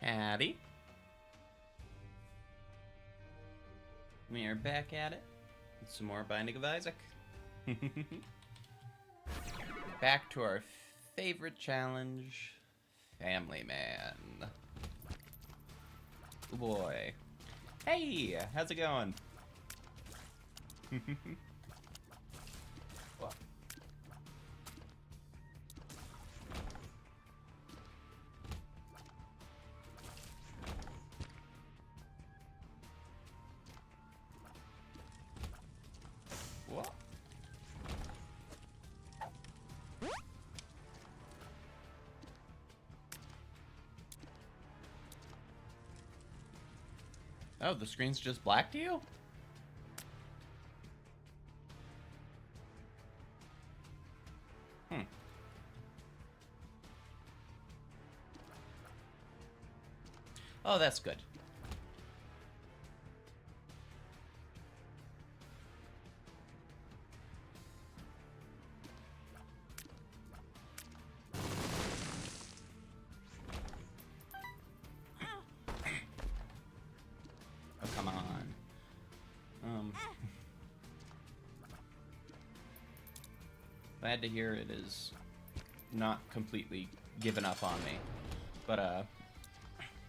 Howdy. We are back at it with some more Binding of Isaac. Back to our favorite challenge, Family Man. Oh boy. Hey, how's it going? Well. What? Oh, the screen's just black to you? Hmm. Oh, that's good. Oh, come on. Glad to hear it is not completely given up on me. But,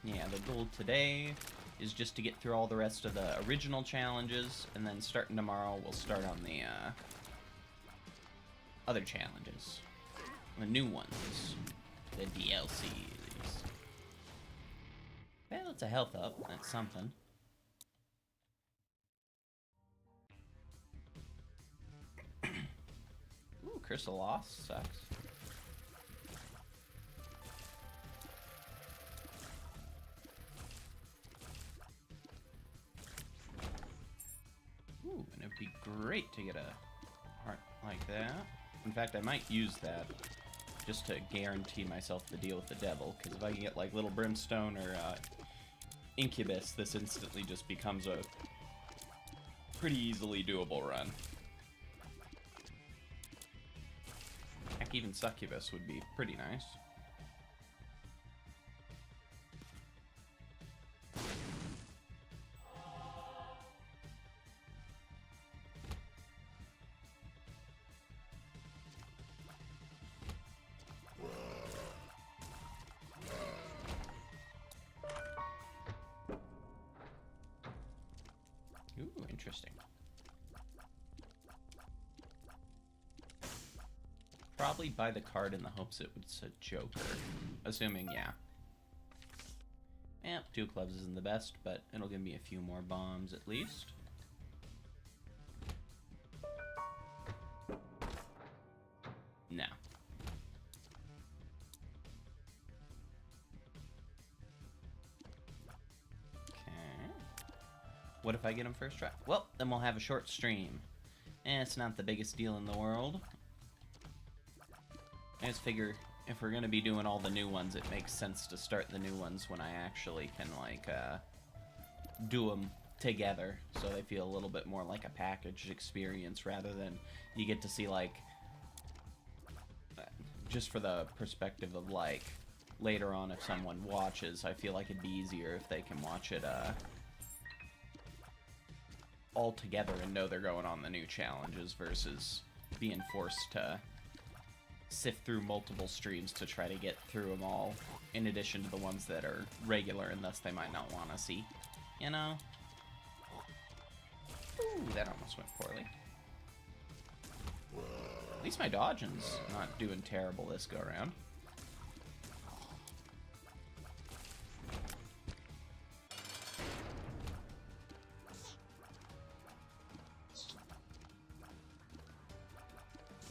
yeah, the goal today is just to get through all the rest of the original challenges, and then starting tomorrow, we'll start on the, other challenges. The new ones. The DLCs. Well, it's a health up. That's something. Ooh, Curse of Loss sucks. Ooh, and it'd be great to get a heart like that. In fact, I might use that just to guarantee myself the deal with the devil, because if I can get like Little Brimstone or Incubus, this instantly just becomes a pretty easily doable run. Heck, even Succubus would be pretty nice. Ooh, interesting. Probably buy the card in the hopes it was a Joker. Assuming, yeah. Eh, 2 clubs isn't the best, but it'll give me a few more bombs at least. No. What if I get him first try? Well, then we'll have a short stream. It's not the biggest deal in the world. I just figure if we're going to be doing all the new ones, it makes sense to start the new ones when I actually can, like, do them together, so they feel a little bit more like a packaged experience rather than you get to see, like, just for the perspective of, like, later on if someone watches, I feel like it'd be easier if they can watch it, all together and know they're going on the new challenges versus being forced to sift through multiple streams to try to get through them all, in addition to the ones that are regular and thus they might not want to see, you know? Ooh, that almost went poorly. At least my dodging's not doing terrible this go around.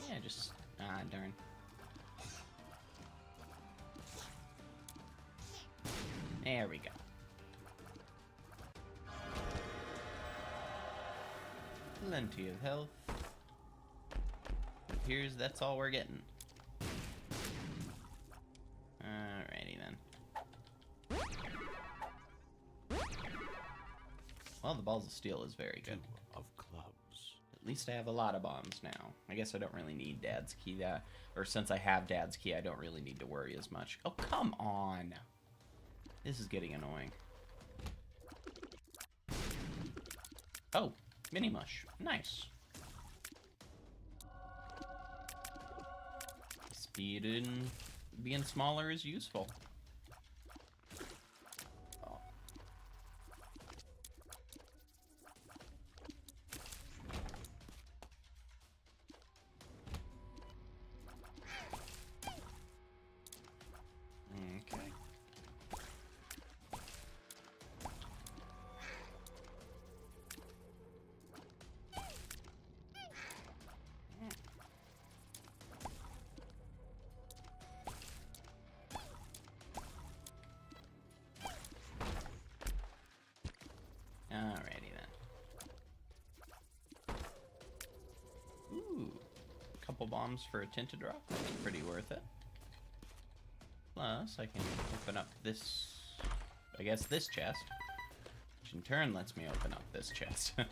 Yeah, just... ah, darn. There we go. Plenty of health. It appears that's all we're getting. Alrighty then. Well, the Balls of Steel is very good. Of clubs. At least I have a lot of bombs now. I guess I don't really need Dad's Key. Or since I have Dad's Key, I don't really need to worry as much. Oh, come on! This is getting annoying. Oh, mini mush. Nice. Speed in being smaller is useful. Oh. Okay. Alrighty then. Ooh, couple bombs for a tinted rock. That's pretty worth it. Plus, I can open up this, I guess this chest, which in turn lets me open up this chest. Okay.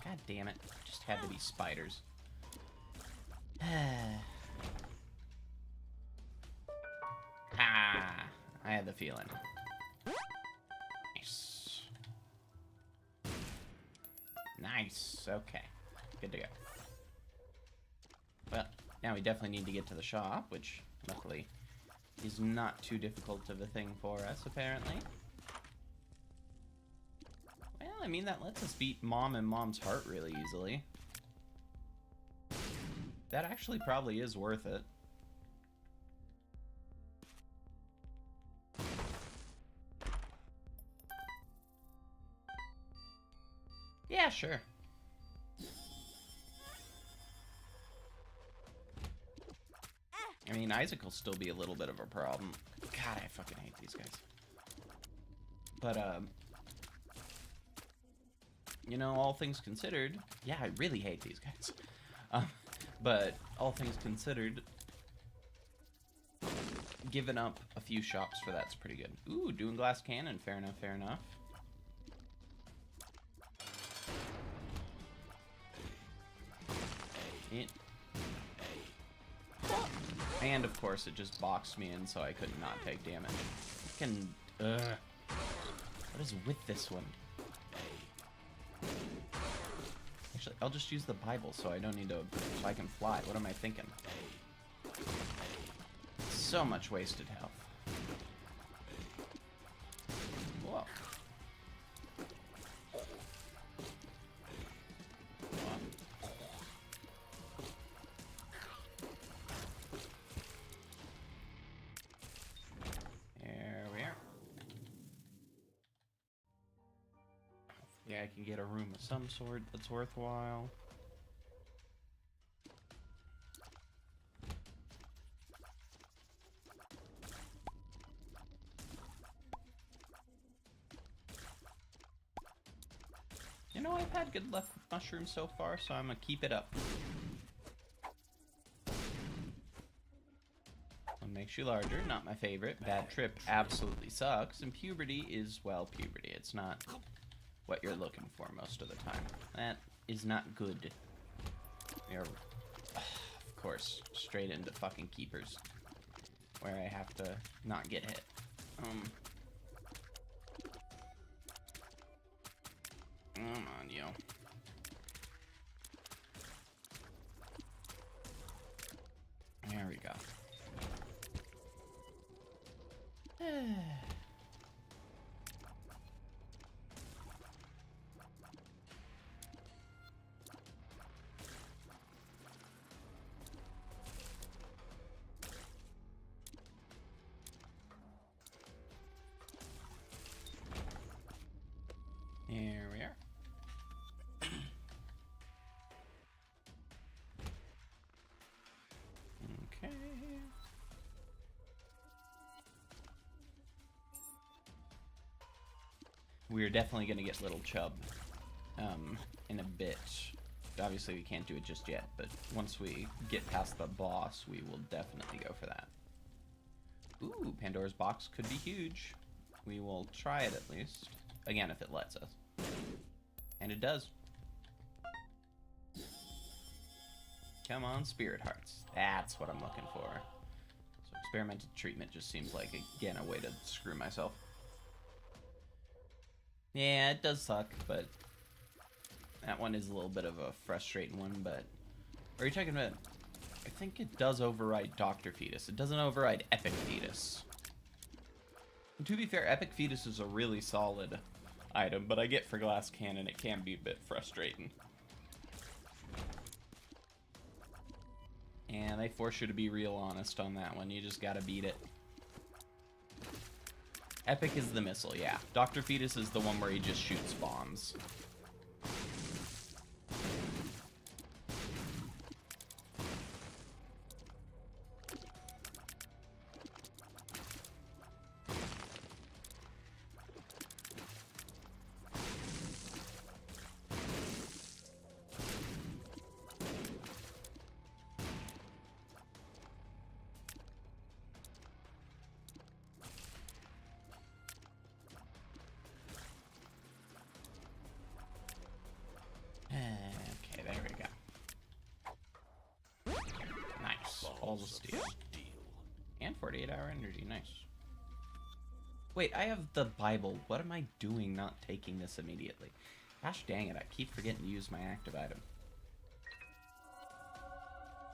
God damn it. Just had to be spiders. Ah, I had the feeling. Nice. Nice. Okay. Good to go. Well, now we definitely need to get to the shop, which luckily is not too difficult of a thing for us, apparently. Well, I mean, that lets us beat Mom and Mom's heart really easily. That actually probably is worth it. Yeah, sure. I mean, Isaac will still be a little bit of a problem. God, I fucking hate these guys. But, you know, all things considered, yeah, I really hate these guys. But all things considered, giving up a few shops for that's pretty good. Ooh, doing glass cannon. Fair enough, fair enough. And of course, it just boxed me in, so I could not take damage. Fucking, what is with this one? Actually, I'll just use the Bible, so I don't need to, so I can fly. What am I thinking? So much wasted health. Whoa. There we are. Yeah, I can get a room of some sort that's worthwhile. You know, I've had good luck with mushrooms so far, so I'm gonna keep it up. One makes you larger, not my favorite. Bad trip absolutely sucks, and puberty is, well, puberty. It's not what you're looking for most of the time. That is not good. We are, of course, straight into fucking keepers, where I have to not get hit. Come on, yo. There we go. Here we are. Okay. We're definitely gonna get little Chub in a bit. Obviously, we can't do it just yet, but once we get past the boss, we will definitely go for that. Ooh, Pandora's box could be huge. We will try it at least. Again, if it lets us. And it does. Come on, spirit hearts. That's what I'm looking for. So experimental treatment just seems like, again, a way to screw myself. Yeah, it does suck, but that one is a little bit of a frustrating one, but... Are you talking about... I think it does override Dr. Fetus. It doesn't override Epic Fetus. And to be fair, Epic Fetus is a really solid item, but I get for Glass Cannon it can be a bit frustrating. And they force you to be real honest on that one. You just gotta beat it. Epic is the missile, yeah. Dr. Fetus is the one where he just shoots bombs. Okay, there we go. Nice. Balls of steel. And 48-hour energy, nice. Wait, I have the Bible. What am I doing not taking this immediately? Gosh dang it, I keep forgetting to use my active item.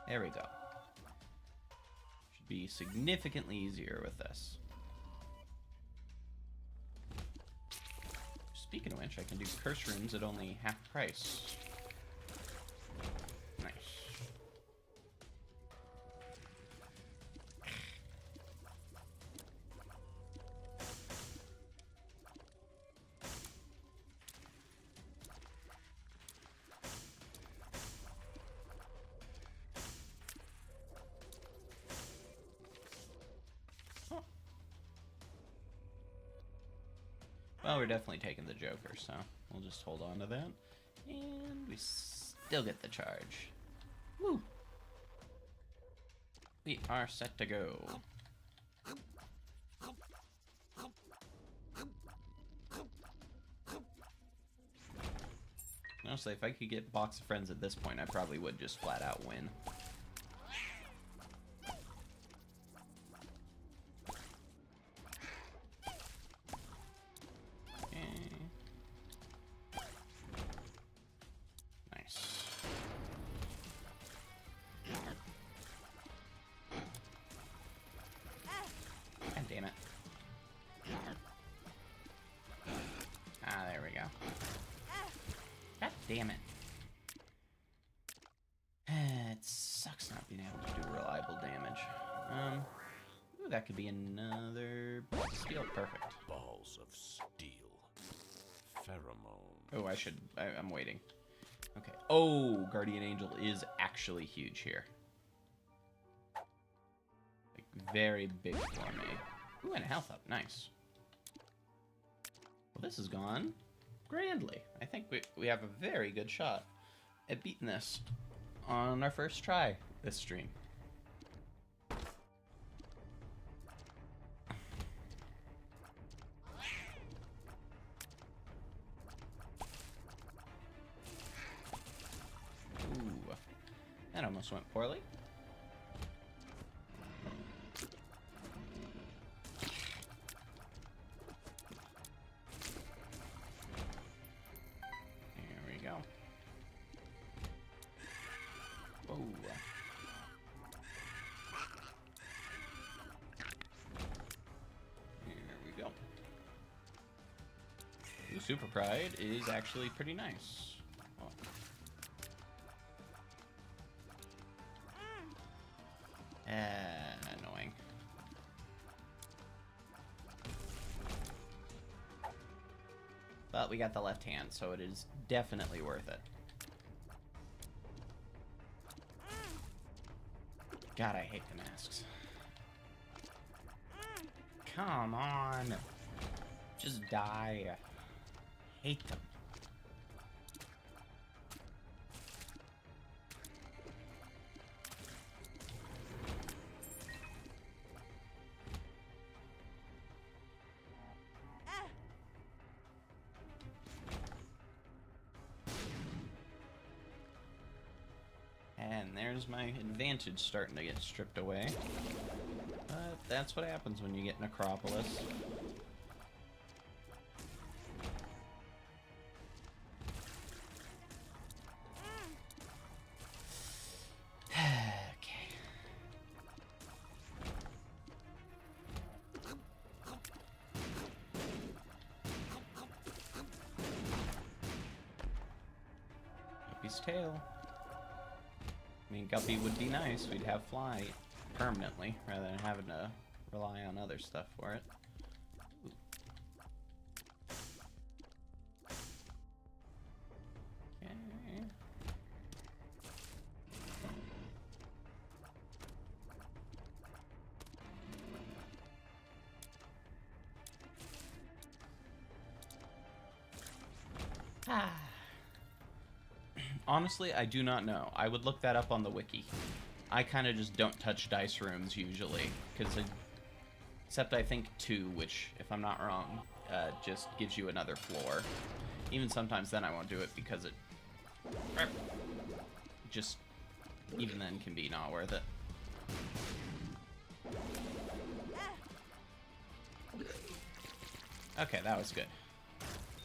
There we go. Should be significantly easier with this. Speaking of which, I can do curse runes at only half price. Nice. Oh. Well, we're definitely taking the Joker, so we'll just hold on to that. And we still get the charge. Woo! We are set to go. Honestly, if I could get Box of Friends at this point, I probably would just flat out win. Damn it. Ah, there we go. God damn it. It sucks not being able to do reliable damage. Ooh, that could be another steel. Perfect. Balls of steel. Pheromone. Oh, I'm waiting. Okay. Oh, Guardian Angel is actually huge here. Like, very big for me. Ooh, and a health up. Nice. Well, this has gone grandly. I think we have a very good shot at beating this on our first try this stream. Ooh, that almost went poorly. Super Pride is actually pretty nice. Oh. Annoying. But we got the left hand, so it is definitely worth it. God, I hate the masks. Come on. Just die. Hate them. there's my advantage starting to get stripped away. But that's what happens when you get Necropolis. Tail. I mean, Guppy would be nice. We'd have fly permanently rather than having to rely on other stuff for it. Ooh. Okay. Ah. Honestly, I do not know. I would look that up on the wiki. I kind of just don't touch dice rooms usually, because except I think 2, which, if I'm not wrong, just gives you another floor. Even sometimes then I won't do it because it just, even then, can be not worth it. Okay, that was good.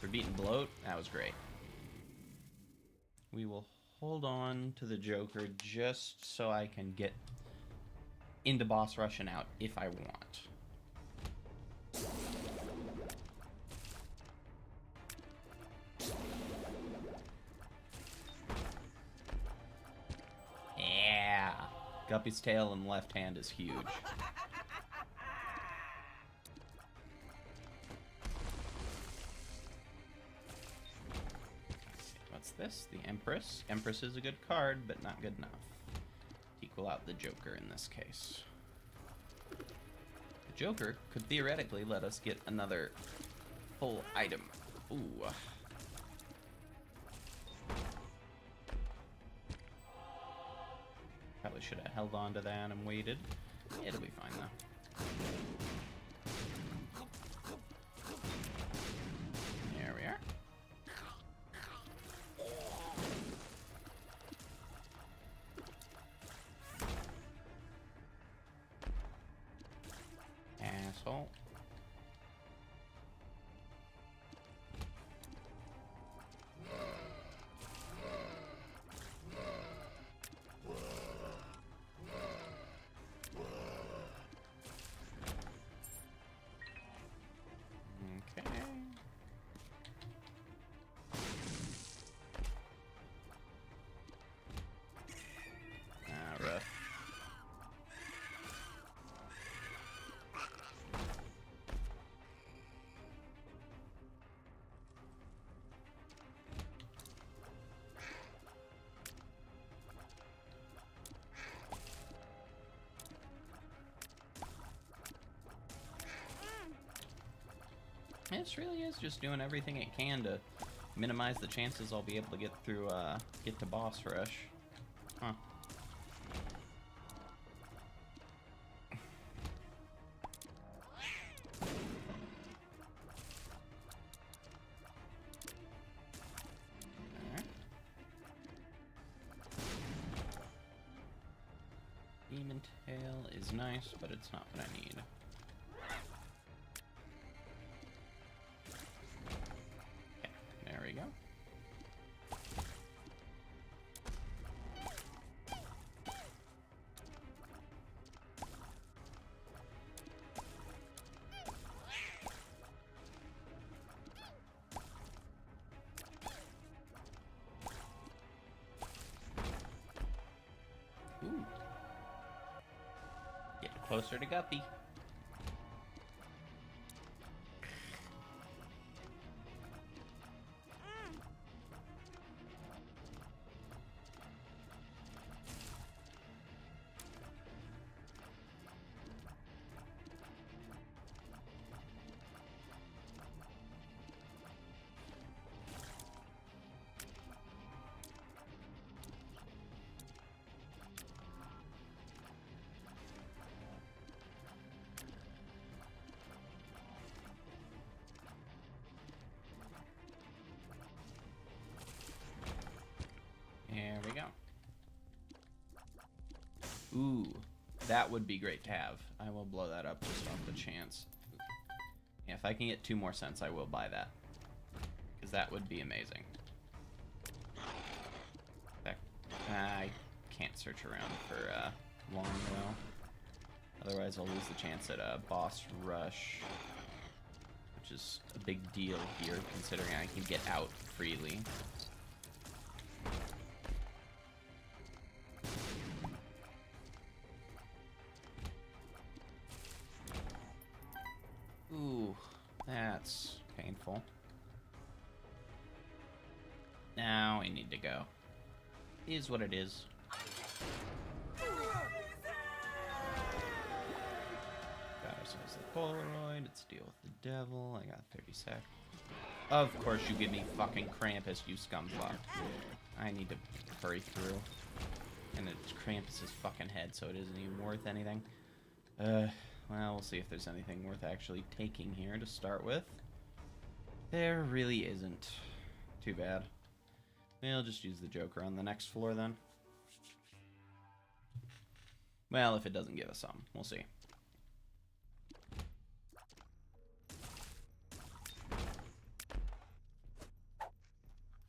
For beating Bloat, that was great. We will hold on to the Joker just so I can get into boss rush and out if I want. Yeah! Guppy's tail in the left hand is huge. This, the Empress. Empress is a good card, but not good enough to equal out the Joker in this case. The Joker could theoretically let us get another full item. Ooh. Probably should have held on to that and waited. It'll be fine though. There we are. Asshole. Okay. Rough. This really is just doing everything it can to minimize the chances I'll be able to get through, get to boss rush. Huh. Alright. Demon Tail is nice, but it's not what I need. There we go. Ooh. Get closer to Guppy. Ooh, that would be great to have. I will blow that up just off the chance. Yeah, if I can get 2 more cents, I will buy that. Because that would be amazing. I can't search around for long, though. Otherwise, I'll lose the chance at a boss rush. Which is a big deal here, considering I can get out freely. Ooh, that's painful. Now I need to go. Is what it is. Got ourselves the Polaroid. Let's deal with the devil. I got 30 seconds. Of course you give me fucking Krampus, you scumfuck. I need to hurry through. And it's Krampus's fucking head, so it isn't even worth anything. Well, we'll see if there's anything worth actually taking here to start with. There really isn't. Too bad. We'll just use the Joker on the next floor then. Well, if it doesn't give us some, we'll see.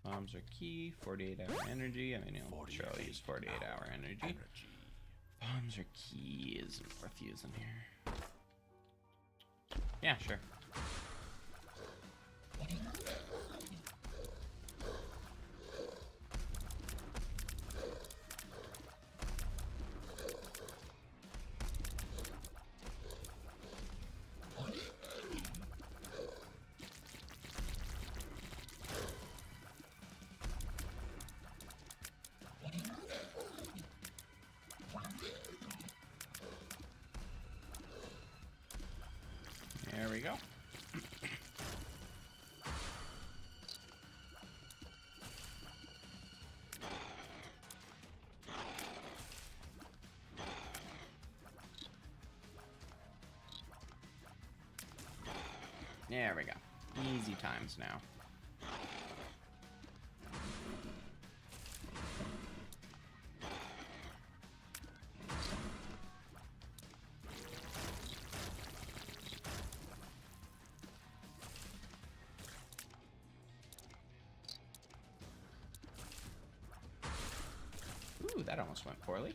Bombs are key, 48-hour energy. I mean, I'll sure I'll use 48-hour energy. Bombs are key isn't worth using here. Yeah, sure. There we go. There we go. Easy times now. Ooh, that almost went poorly.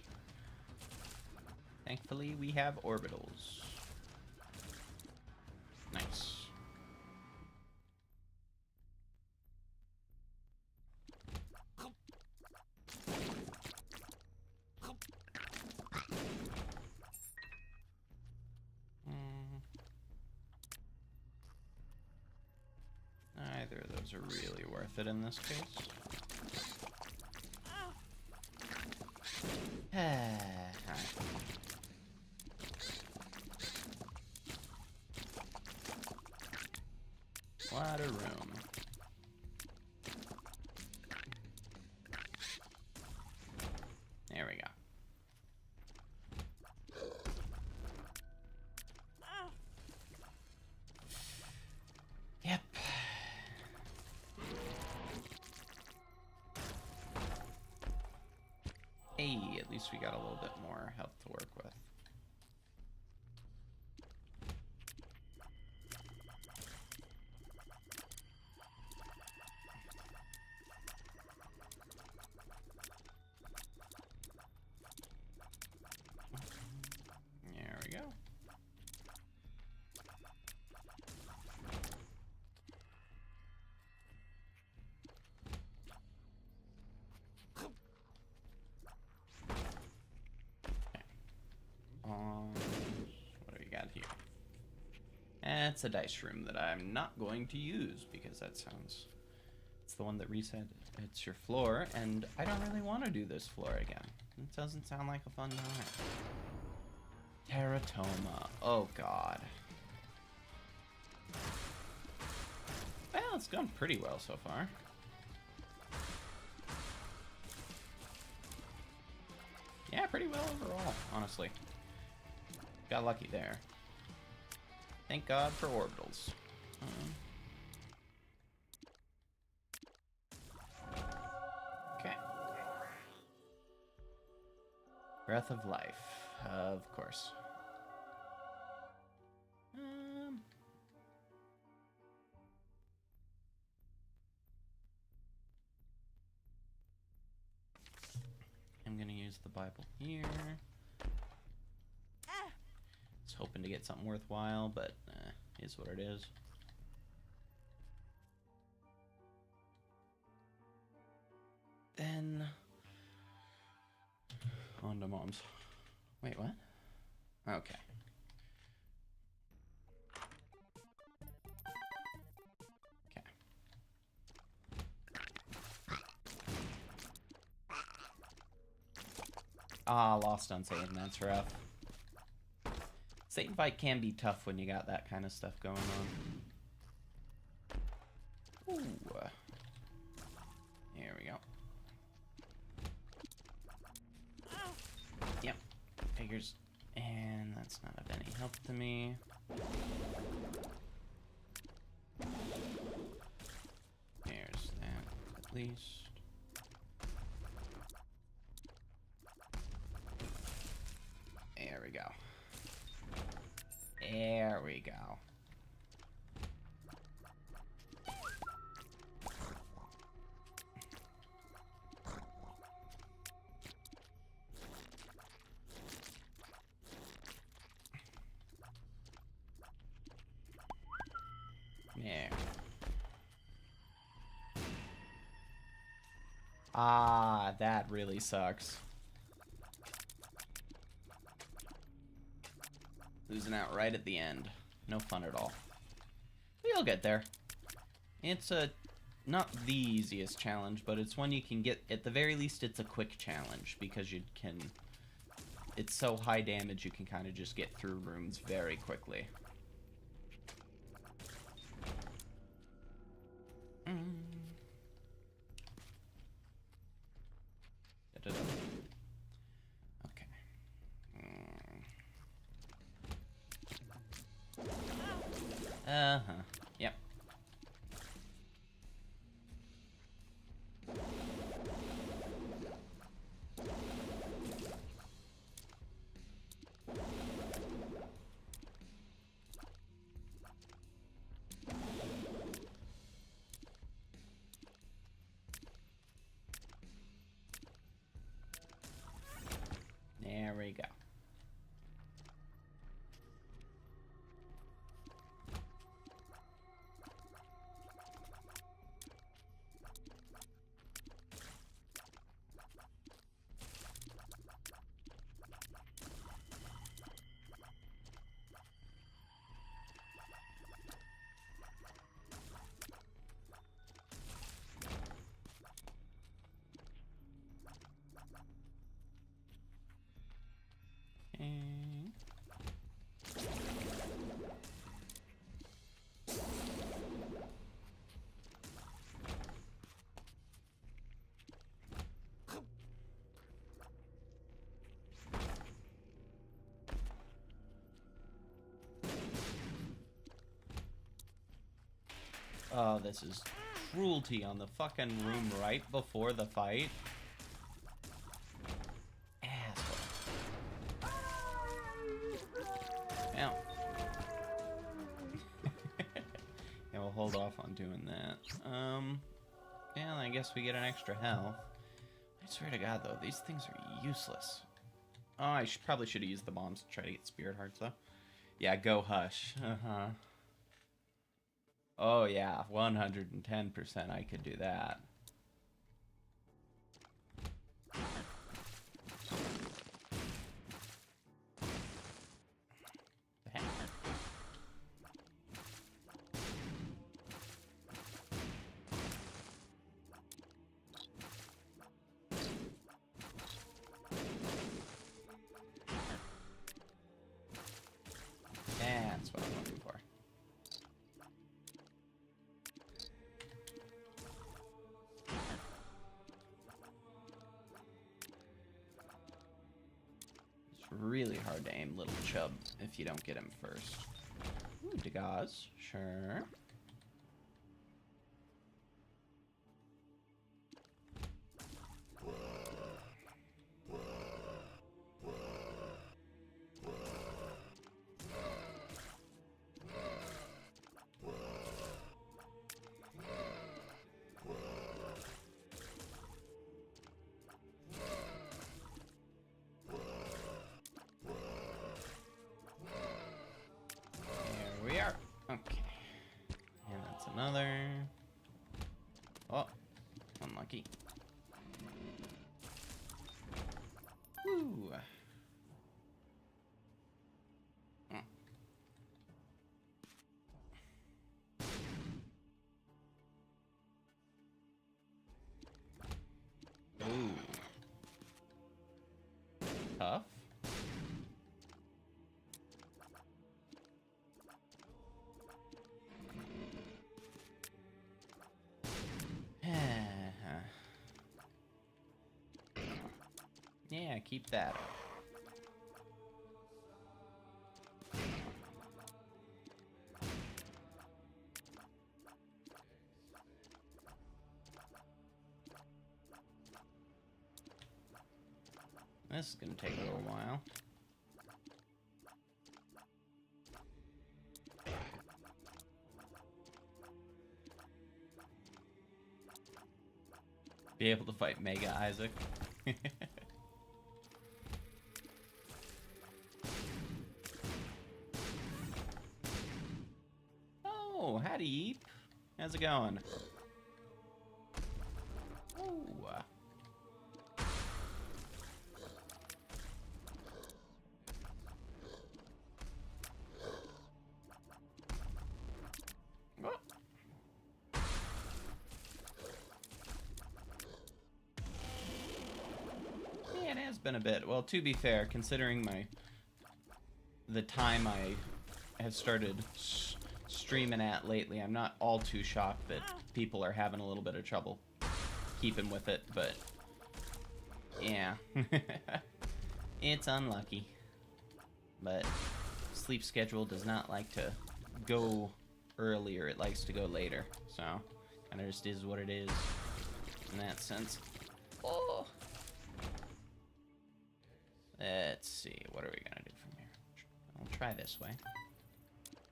Thankfully, we have orbitals. Nice. Neither of those are really worth it in this case. Lot of room. There we go. Yep. Hey, at least we got a little bit more health to work with. There we go. What do we got here? That's a dice room that I'm not going to use because that sounds... It's the one that reset. It's your floor, and I don't really want to do this floor again. It doesn't sound like a fun time. Teratoma. Oh, God. Well, it's gone pretty well so far. Yeah, pretty well overall, honestly. Got lucky there. Thank God for orbitals. Okay. breath of life. Of course. I'm gonna use the Bible here. Was hoping to get something worthwhile, but is what it is. Then on to Mom's. Wait, what? Okay. Okay. Ah, lost on Satan. That's rough. Satan fight can be tough when you got that kind of stuff going on. Ooh. There we go. Yep. Figures. And that's not of any help to me. There's that, at least. There we go. There we go. There. Ah, that really sucks. Losing out right at the end. No fun at all. We'll get there. It's not the easiest challenge, but it's one you can get. At the very least, it's a quick challenge because you can. It's so high damage you can kind of just get through rooms very quickly. Da-da-da. Okay. Uh-huh. Yep. There we go. Okay. Oh, this is cruelty on the fucking room right before the fight. Asshole. Ow. Yeah, we'll hold off on doing that. Yeah, I guess we get an extra health. I swear to God, though, these things are useless. Oh, I probably should have used the bombs to try to get spirit hearts, though. Yeah, go hush. Uh-huh. Oh, yeah, 110% I could do that. The heck? That's what I'm looking for. It's really hard to aim Little Chub if you don't get him first. Ooh, Dagaz, sure. another. Oh, unlucky. Woo. Ooh. Tough. Yeah, keep that up. This is gonna take a little while. Be able to fight Mega Isaac. Oh, howdy, Eep. How's it going? Ooh. Yeah, it has been a bit. Well, to be fair, considering the time I have started streaming at lately, I'm not all too shocked that people are having a little bit of trouble keeping with it, but yeah. It's unlucky. But sleep schedule does not like to go earlier, it likes to go later. So, kind of just is what it is in that sense. Oh. Let's see, what are we gonna do from here? I'll try this way.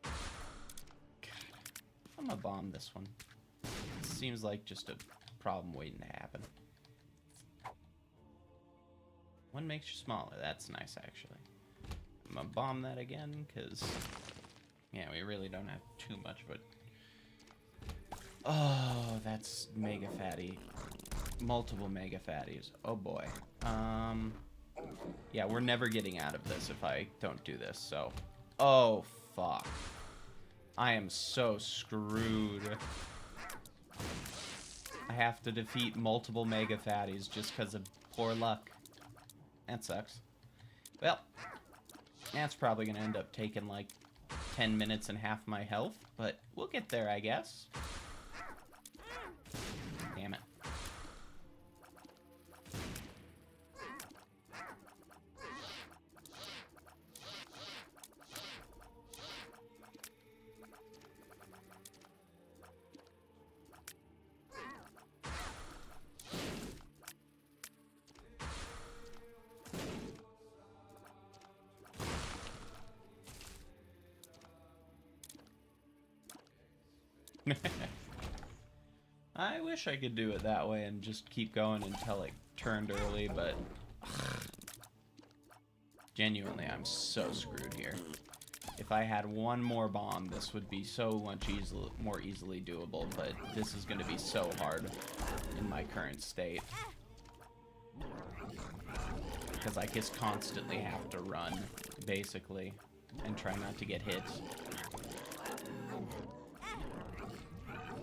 God, I'm gonna bomb this one. It seems like just a problem waiting to happen. One makes you smaller. That's nice, actually. I'm gonna bomb that again, because, yeah, we really don't have too much, but... Oh, that's mega fatty. Multiple mega fatties. Oh, boy. Yeah, we're never getting out of this if I don't do this, so... Oh, fuck. I am so screwed. I have to defeat multiple mega fatties just because of poor luck. That sucks. Well, that's probably going to end up taking like 10 minutes and half my health, but we'll get there, I guess. Damn it. I wish I could do it that way and just keep going until it turned early, but genuinely, I'm so screwed here. If I had one more bomb, this would be so much more easily doable, but this is going to be so hard in my current state. Because I just constantly have to run, basically, and try not to get hit.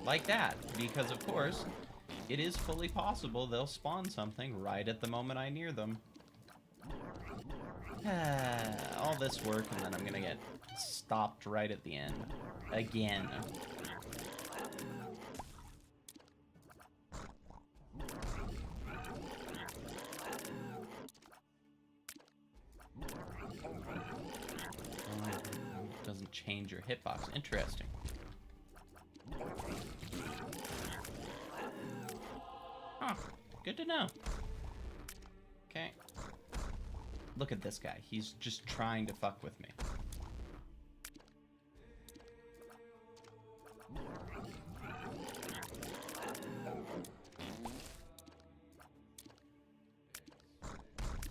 Like that, because of course, it is fully possible they'll spawn something right at the moment I near them. All this work, and then I'm gonna get stopped right at the end. Again. Doesn't change your hitbox. Interesting. Huh. Good to know. Okay. Look at this guy. He's just trying to fuck with me.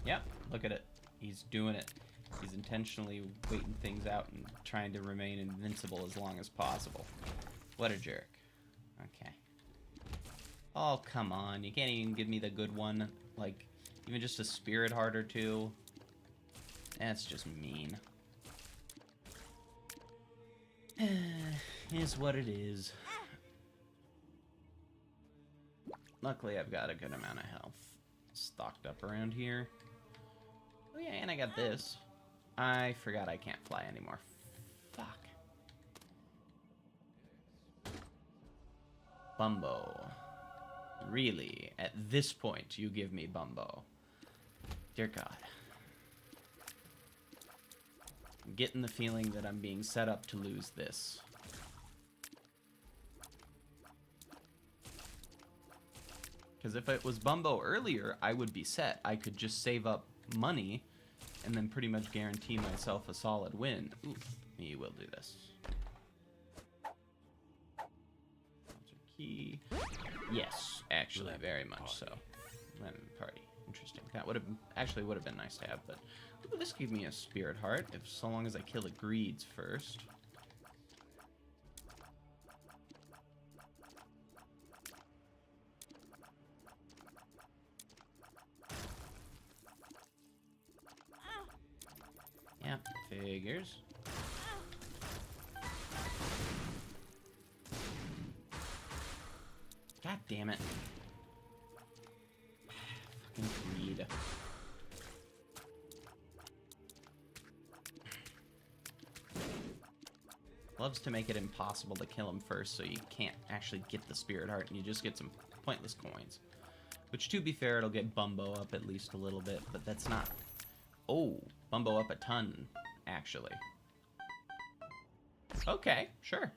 Yep, look at it. He's doing it. He's intentionally waiting things out and trying to remain invincible as long as possible. What a jerk. Okay. Oh, come on. You can't even give me the good one. Like, even just a spirit heart or two. That's just mean. Is what it is. Luckily, I've got a good amount of health stocked up around here. Oh yeah, and I got this. I forgot I can't fly anymore. Fuck. Bumbo. Really? At this point, you give me Bumbo. Dear God. I'm getting the feeling that I'm being set up to lose this. Because if it was Bumbo earlier, I would be set. I could just save up money and then pretty much guarantee myself a solid win. Ooh, we will do this. Key. Yes, actually, very much so. Lemon party. Interesting. That would have been nice to have, but ooh, this gave me a spirit heart, if so long as I kill the greeds first. Yeah, figures. God damn it. Fucking greed. Loves to make it impossible to kill him first, so you can't actually get the spirit heart, and you just get some pointless coins. Which, to be fair, it'll get Bumbo up at least a little bit, but that's not... Oh, Bumbo up a ton, actually. Okay, sure.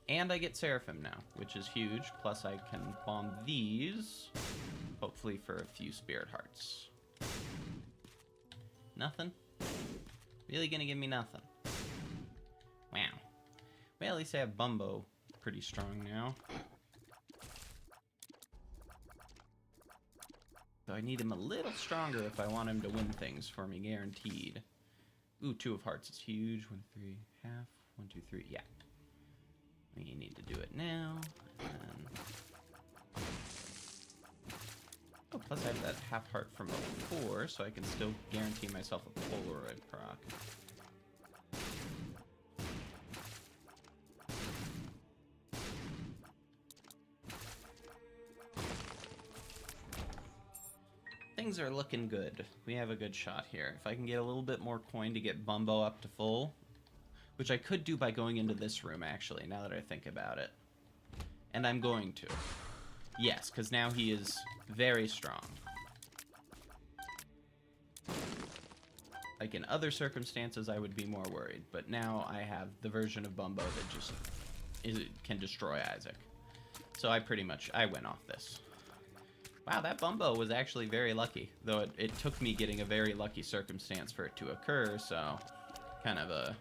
And I get Seraphim now, which is huge. Plus I can bomb these, hopefully for a few spirit hearts. Nothing? Really gonna give me nothing? Wow. Well, at least I have Bumbo pretty strong now. So I need him a little stronger if I want him to win things for me, guaranteed. Ooh, 2 of hearts is huge. 1, 3, half. 1, 2, 3. Yeah. We need to do it now. And... oh, plus I have that half heart from before, so I can still guarantee myself a Polaroid proc. Things are looking good. We have a good shot here. If I can get a little bit more coin to get Bumbo up to full, which I could do by going into this room, actually, now that I think about it. And I'm going to. Yes, because now he is very strong. Like, in other circumstances, I would be more worried. But now I have the version of Bumbo that just can destroy Isaac. So I went off this. Wow, that Bumbo was actually very lucky. Though it took me getting a very lucky circumstance for it to occur, so... kind of a...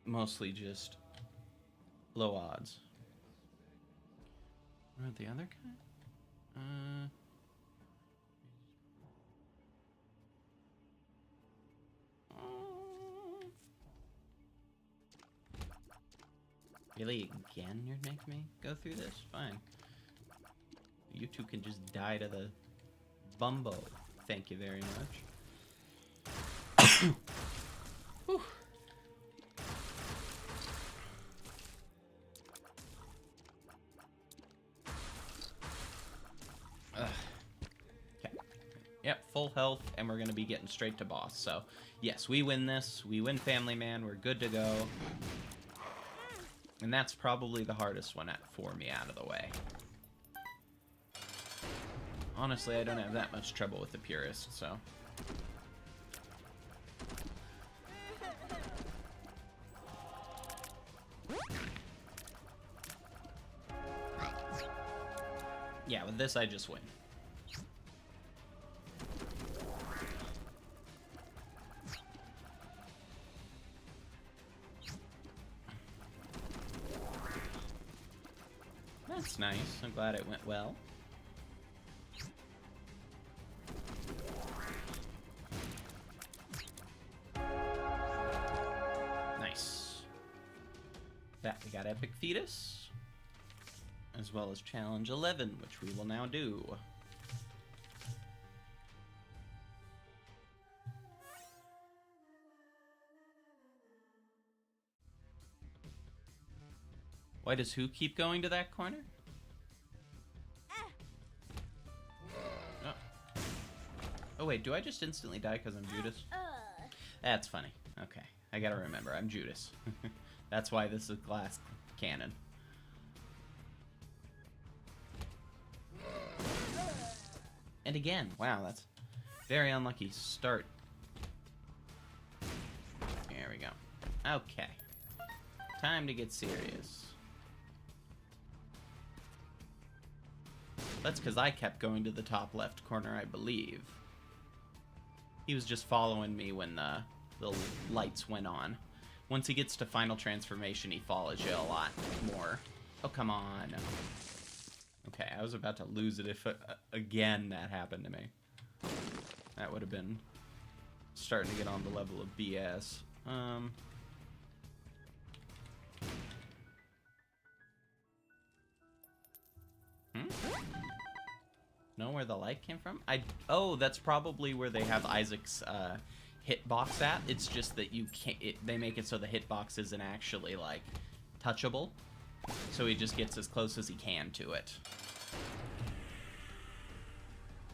mostly just low odds. What the other guy? Really, again, you're making me go through this? Fine. You two can just die to the Bumbo. Thank you very much. Whew. Okay. Yep, full health, and we're going to be getting straight to boss. So, yes, we win this. We win Family Man. We're good to go. And that's probably the hardest one for me out of the way. Honestly, I don't have that much trouble with the Purist, so... yeah, with this I just win. That's nice. I'm glad it went well. Nice. that, we got Epic Fetus, as well as Challenge 11, which we will now do. Why does who keep going to that corner? Oh, oh wait, do I just instantly die because I'm Judas? That's funny. Okay, I gotta remember, I'm Judas. That's why this is glass cannon. And again, wow, that's very unlucky start. There we go. Okay. Time to get serious. That's because I kept going to the top left corner, I believe. He was just following me when the lights went on. Once he gets to final transformation, he follows you a lot more. Oh, come on. Okay, I was about to lose it if, again, that happened to me. That would have been starting to get on the level of BS. Know where the light came from? Oh, that's probably where they have Isaac's hitbox at. It's just that you can't. They make it so the hitbox isn't actually like touchable, so he just gets as close as he can to it.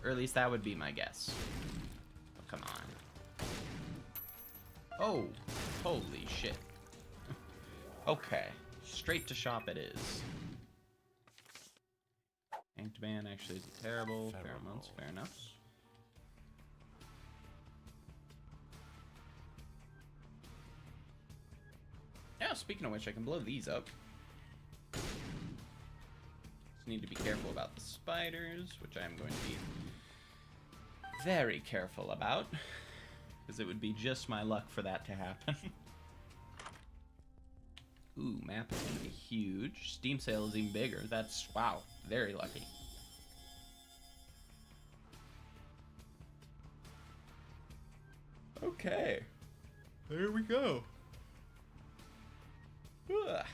Or at least that would be my guess. Oh, come on. Oh, holy shit. Okay, straight to shop it is. Inked Man actually isn't terrible. Pheromones, fair enough. Yeah, speaking of which, I can blow these up. Just need to be careful about the spiders, which I am going to be very careful about, because it would be just my luck for that to happen. Ooh, map is going to be huge. Steam sale is even bigger. That's, wow, very lucky. Okay. There we go. Ugh.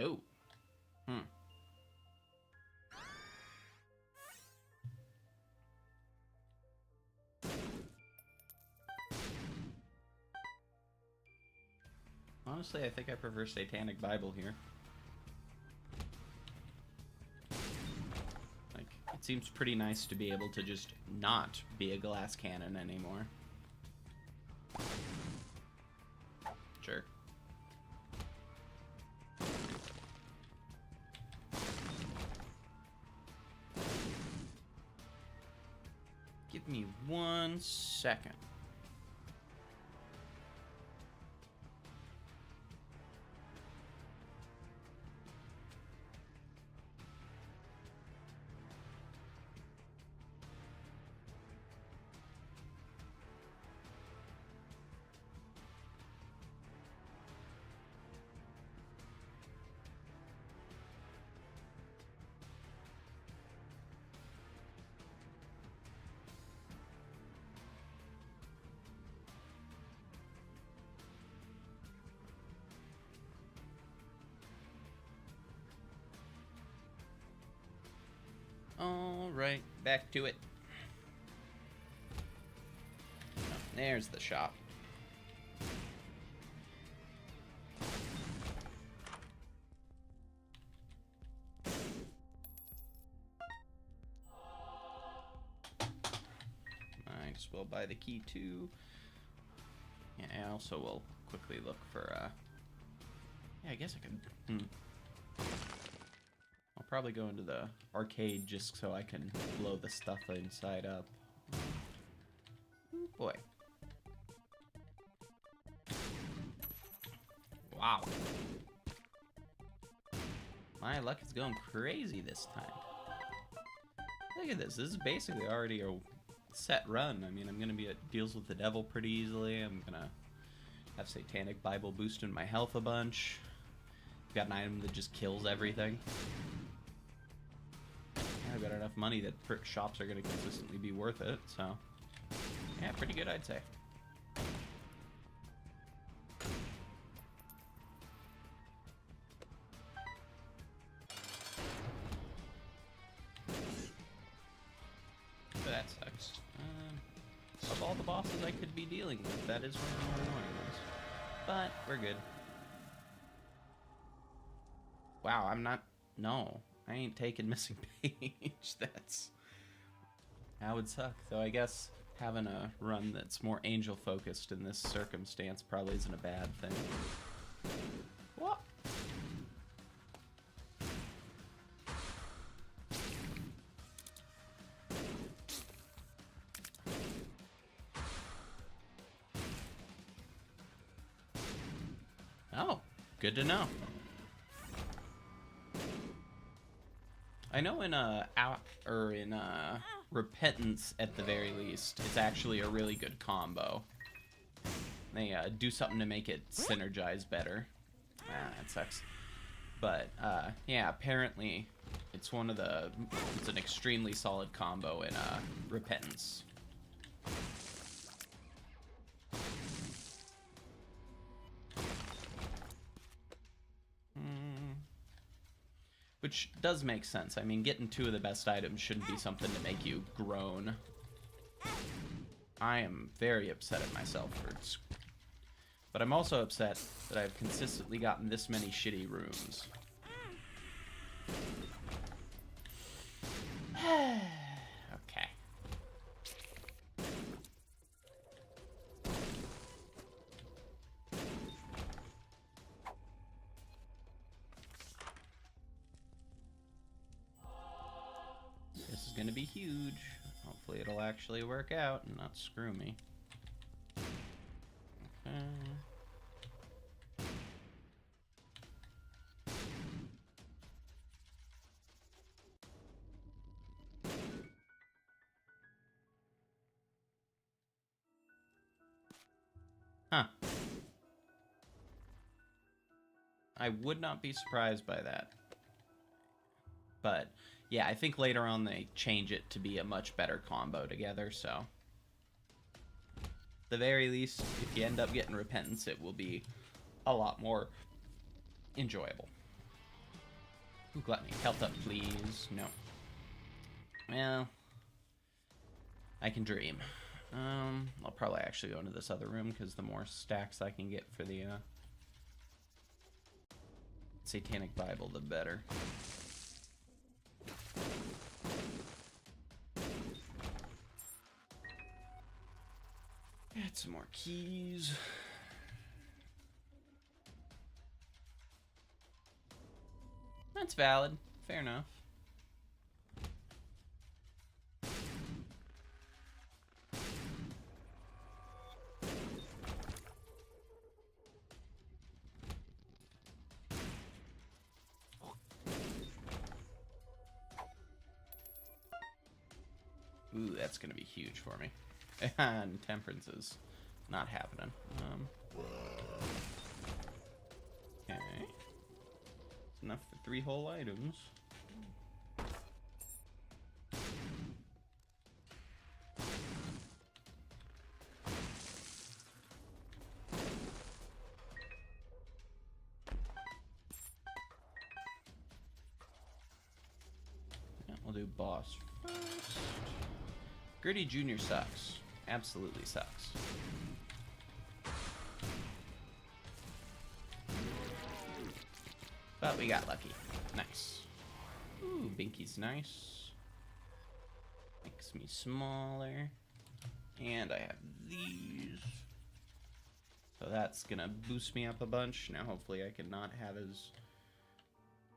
Oh. Honestly, I think I prefer Satanic Bible here. Like, it seems pretty nice to be able to just not be a glass cannon anymore. Sure. Give me 1 second. Alright, back to it. Oh, there's the shop. Might as well buy the key too. Yeah, I also will quickly look for, yeah, I guess I could, I'll probably go into the arcade just so I can blow the stuff inside up. Ooh, boy. Wow. My luck is going crazy this time. Look at this. This is basically already a set run. I mean, I'm going to be at deals with the devil pretty easily. I'm going to have Satanic Bible boosting my health a bunch. Got an item that just kills everything. Yeah, I've got enough money that shops are going to consistently be worth it, so... Yeah, pretty good, I'd say. That sucks. Of all the bosses I could be dealing with, that is one of the more annoying ones. But, we're good. Wow, I'm not... No, I ain't taking missing page. That would suck. Though I guess having a run that's more angel-focused in this circumstance probably isn't a bad thing. What? Oh, good to know. I know in Repentance, at the very least, it's actually a really good combo. They do something to make it synergize better. That sucks. But yeah, apparently it's an extremely solid combo in Repentance. Which does make sense. I mean, getting 2 of the best items shouldn't be something to make you groan. I am very upset at myself but I'm also upset that I've consistently gotten this many shitty rooms. Okay. This is gonna be huge. Hopefully it'll actually work out and not screw me. Okay. Huh. I would not be surprised by that. But, yeah, I think later on they change it to be a much better combo together, so... At the very least, if you end up getting Repentance, it will be a lot more enjoyable. Ooh, Gluttony. Health up, please. No. Well... I can dream. I'll probably actually go into this other room, because the more stacks I can get for the, Satanic Bible, the better. Add some more keys. That's valid. Fair enough. Ooh, that's gonna be huge for me. And Temperance is not happening. Okay. It's enough for 3 whole items. Yeah, we'll do boss first. Gritty Jr. sucks. Absolutely sucks. But we got lucky. Nice. Ooh, Binky's nice. Makes me smaller. And I have these. So that's gonna boost me up a bunch. Now hopefully I can not have as...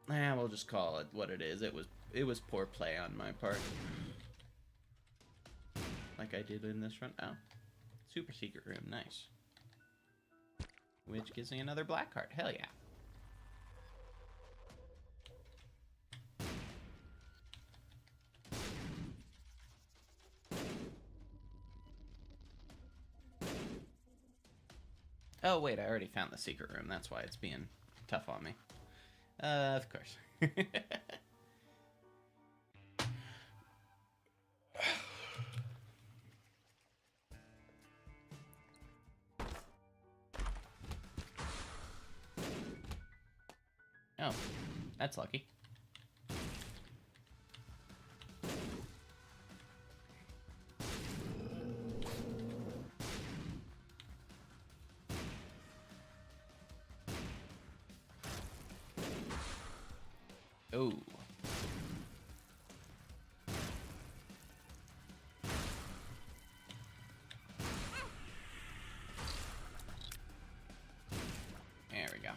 we'll just call it what it is. It was poor play on my part. Like I did in this run. Oh. Super secret room. Nice. which gives me another black card. Hell yeah. Oh, wait, I already found the secret room. That's why it's being tough on me. Of course. Oh, that's lucky. Oh. There we go.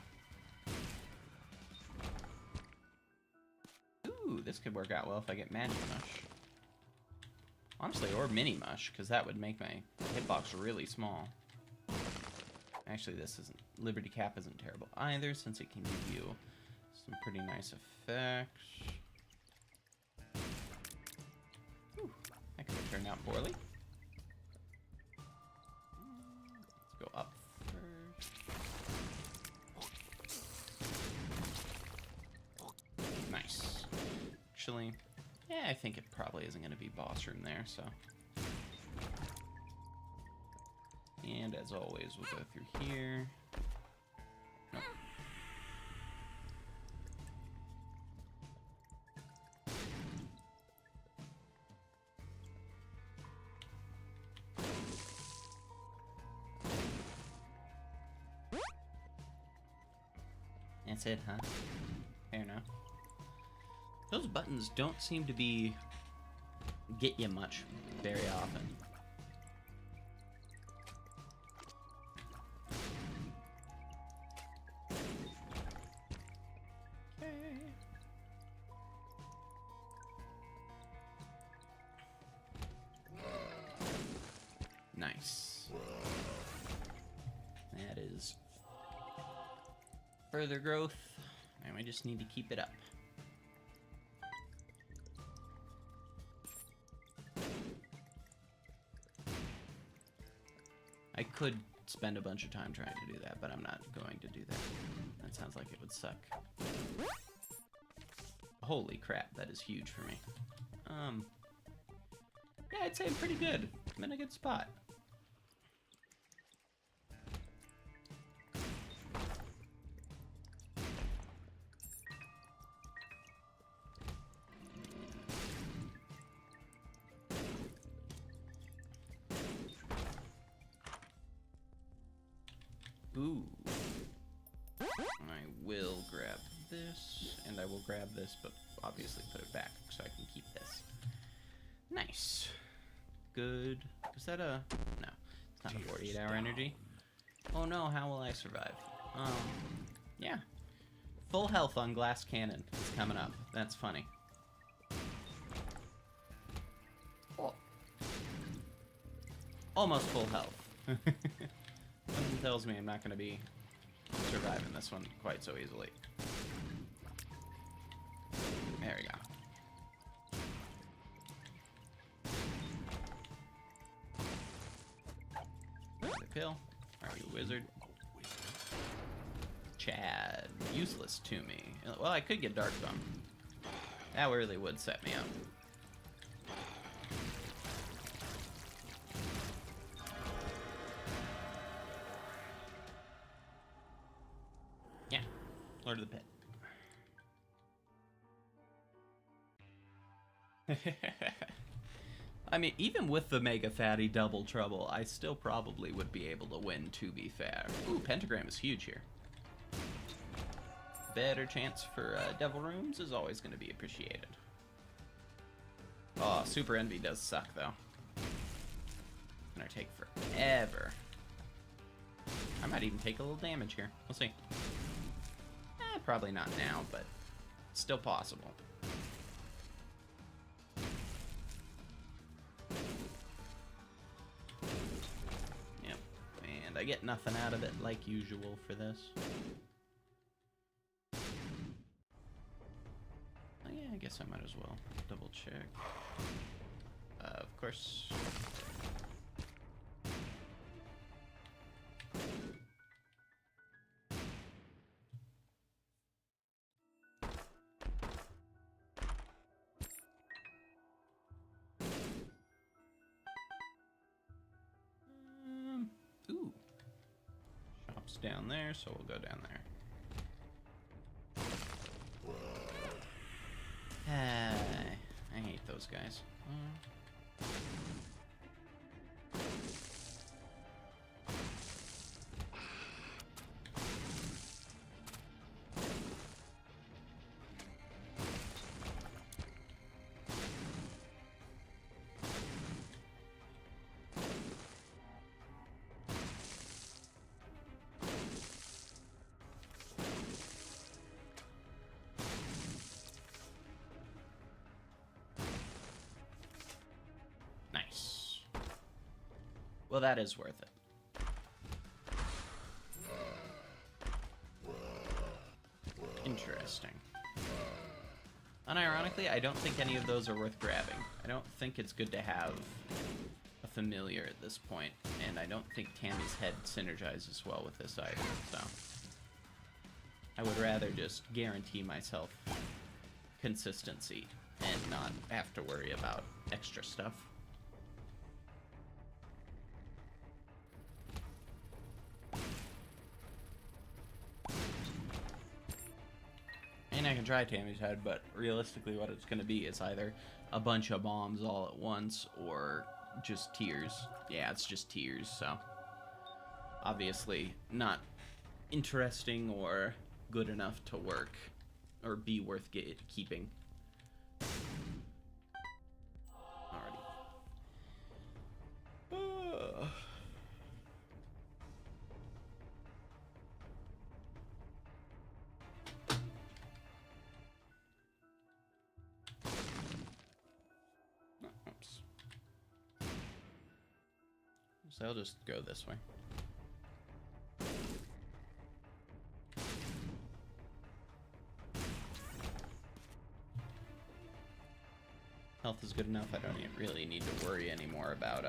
Ooh, this could work out well if I get Magic Mush. Honestly, or Mini Mush, because that would make my hitbox really small. Actually, this isn't... Liberty Cap isn't terrible either, since it can give you some pretty nice effects. Ooh, that could have turned out poorly. Let's go up first. Nice. Actually, yeah, I think it probably isn't going to be boss room there, so... And as always, we'll go through here. Nope. That's it, huh? Fair enough. Those buttons don't seem to be... get you much very often. Nice. That is further growth, and we just need to keep it up. I could spend a bunch of time trying to do that, but I'm not going to do that. That sounds like it would suck. Holy crap, that is huge for me. Yeah, I'd say I'm pretty good. I'm in a good spot. Ooh. I will grab this, and I will grab this, but obviously put it back so I can keep this. Nice. Good. Is that a... No. It's not a 48-hour energy. Oh no, how will I survive? Yeah. Full health on Glass Cannon is coming up. That's funny. Oh. Almost full health. Something tells me I'm not going to be surviving this one quite so easily. There we go. Another kill. Are you a wizard? Chad. Useless to me. Well, I could get Dark Thumb. That really would set me up. Yeah. Lord of the Pit. I mean, even with the Mega Fatty Double Trouble, I still probably would be able to win, to be fair. Ooh, Pentagram is huge here. Better chance for Devil Rooms is always going to be appreciated. Oh, Super Envy does suck, though. It's going to take forever. I might even take a little damage here. We'll see. Probably not now, but still possible. Yep. And I get nothing out of it like usual for this. Oh yeah, I guess I might as well double check. Of course. Ooh. Shop's down there, so we'll go down there. I hate those guys. Nice. Well, that is worth it. Interesting. Unironically, I don't think any of those are worth grabbing. I don't think it's good to have a familiar at this point, and I don't think Tammy's head synergizes well with this item, so I would rather just guarantee myself consistency and not have to worry about extra stuff. And I can try Tammy's head, but realistically what it's going to be is either a bunch of bombs all at once or just tears. Yeah, it's just tears, so obviously not interesting or good enough to work or be worth keeping. Alrighty. Oops. So I'll just go this way. Health is good enough. I don't really need to worry anymore about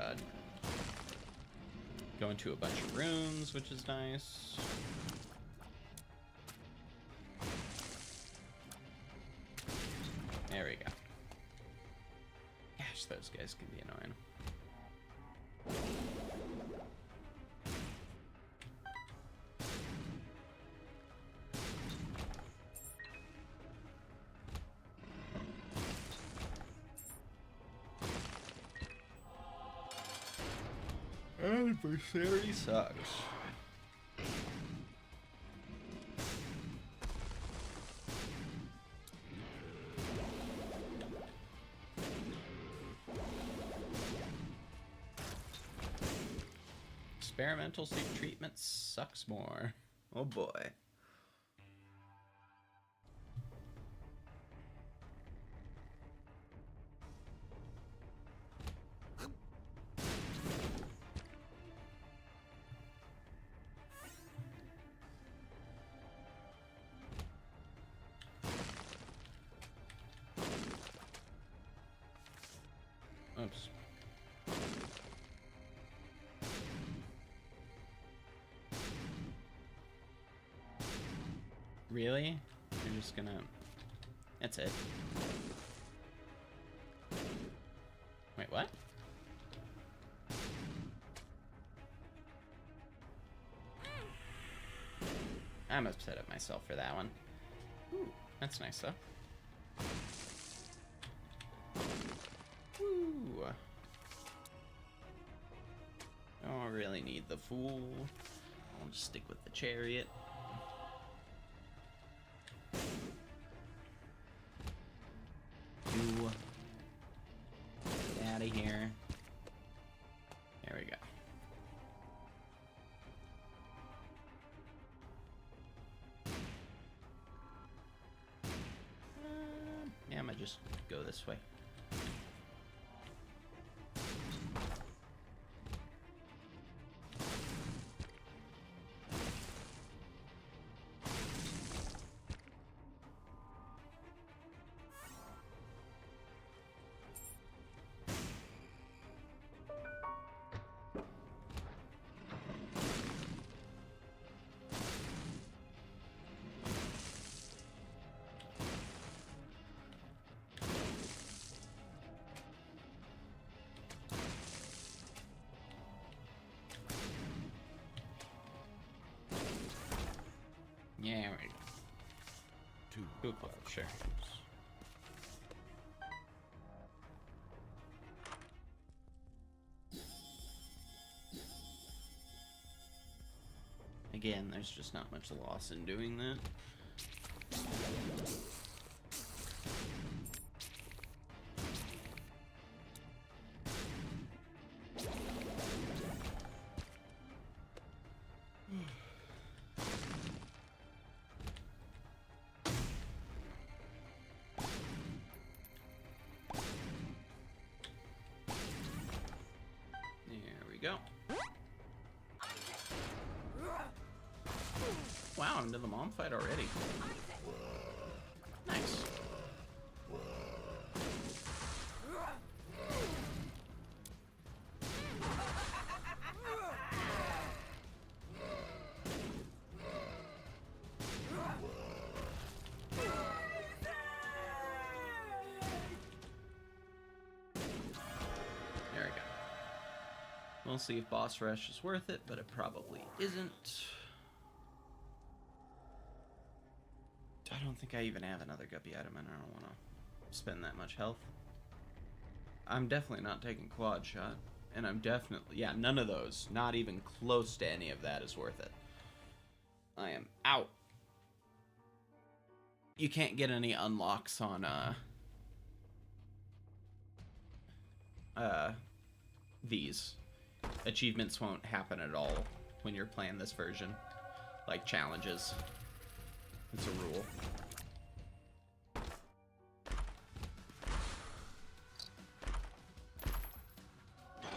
going to a bunch of rooms, which is nice. There we go. Gosh, those guys can be annoying. Adversary sucks. Experimental seek treatment sucks more. Oh boy. Oops. Really? You're just gonna... That's it. Wait, what? I'm upset at myself for that one. Ooh, that's nice though. Ooh. Don't really need the fool. I'll just stick with the chariot. You get out of here. There we go. Yeah, I might just go this way. Yeah, right. Two Poop level, sure. Again, there's just not much loss in doing that. Go. Wow, into the mom fight already. Nice. There we go. We'll see if boss rush is worth it, but it probably isn't. I don't think I even have another guppy item, and I don't want to spend that much health. I'm definitely not taking quad shot, and I'm definitely, yeah, none of those, not even close to any of that is worth it. I am out. You can't get any unlocks on, these. Achievements won't happen at all when you're playing this version. Like challenges. It's a rule.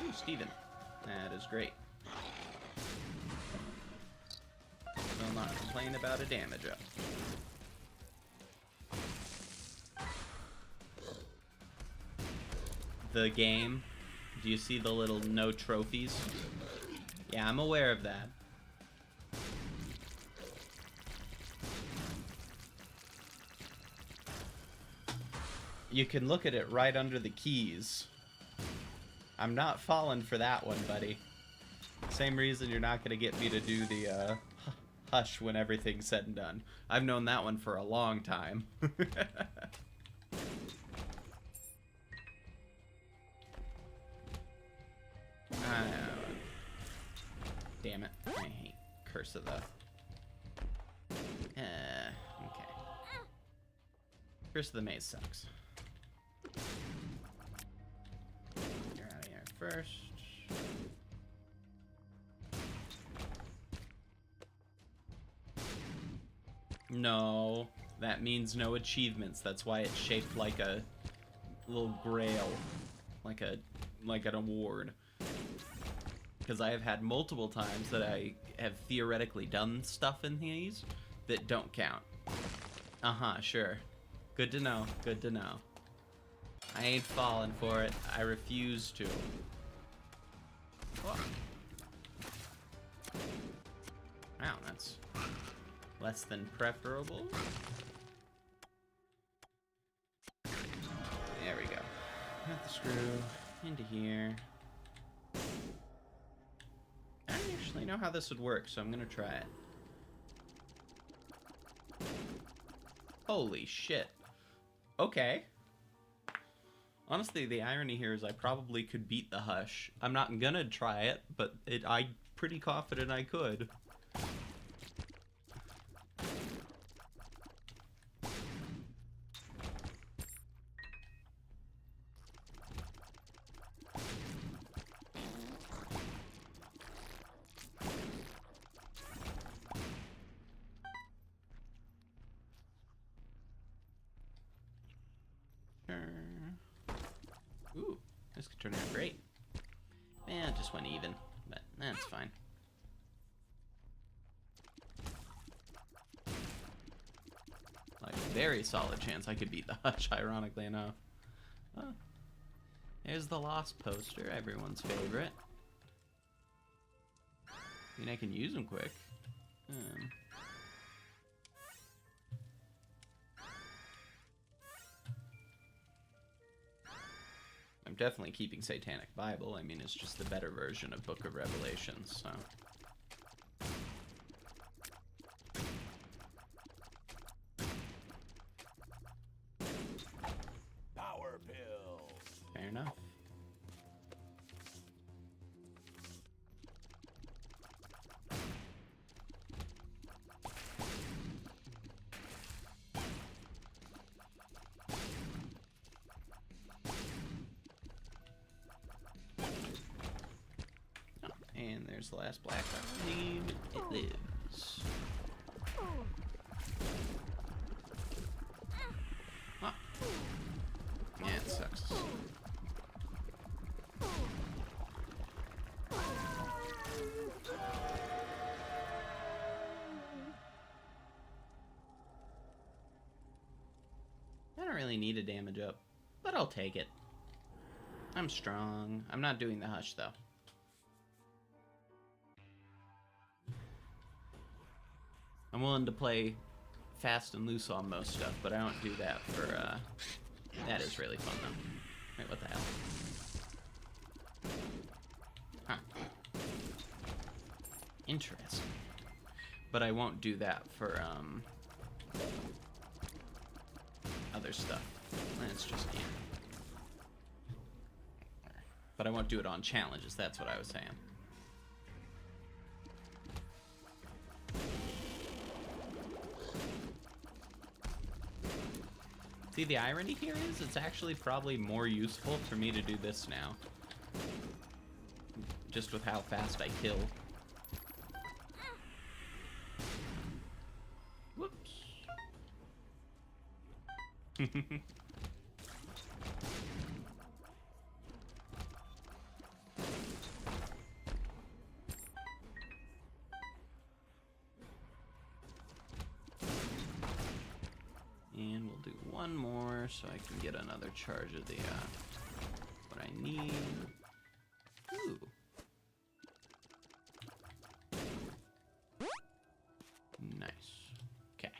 Ooh, Steven. That is great. Will not complain about a damage up. The game. Do you see the little no trophies? Yeah, I'm aware of that. You can look at it right under the keys. I'm not falling for that one, buddy. Same reason you're not going to get me to do the hush when everything's said and done. I've known that one for a long time. Damn it. I hate Curse of the... okay. Curse of the Maze sucks. You're out of here first. No, that means no achievements. That's why it's shaped like a little grail. Like an award. Because I have had multiple times that I have theoretically done stuff in these that don't count. Uh-huh, sure. Good to know, good to know. I ain't falling for it. I refuse to. Whoa. Wow, that's less than preferable. There we go. Got the screw into here. I don't actually know how this would work, so I'm gonna try it. Holy shit. Okay. Honestly, the irony here is I probably could beat the Hush. I'm not gonna try it, but I'm pretty confident I could. Ooh, this could turn out great. Yeah, it just went even, but that's fine. Like, very solid chance I could beat the Hush, ironically enough. Oh. There's the Lost poster, everyone's favorite. I mean, I can use them quick. I'm definitely keeping Satanic Bible. I mean, it's just the better version of Book of Revelations, so. there's the last black duck. And it lives. Oh. Yeah, it sucks. I don't really need a damage up, but I'll take it. I'm strong. I'm not doing the hush, though. I'm willing to play fast and loose on most stuff, but I don't do that for, that is really fun, though. Wait, what the hell? Huh. Interesting. But I won't do that for, other stuff. It's just, yeah. But I won't do it on challenges, that's what I was saying. See, the irony here is it's actually probably more useful for me to do this now. Just with how fast I kill. Whoops. And we'll do one more so I can get another charge of the, what I need. Ooh. Nice. Okay.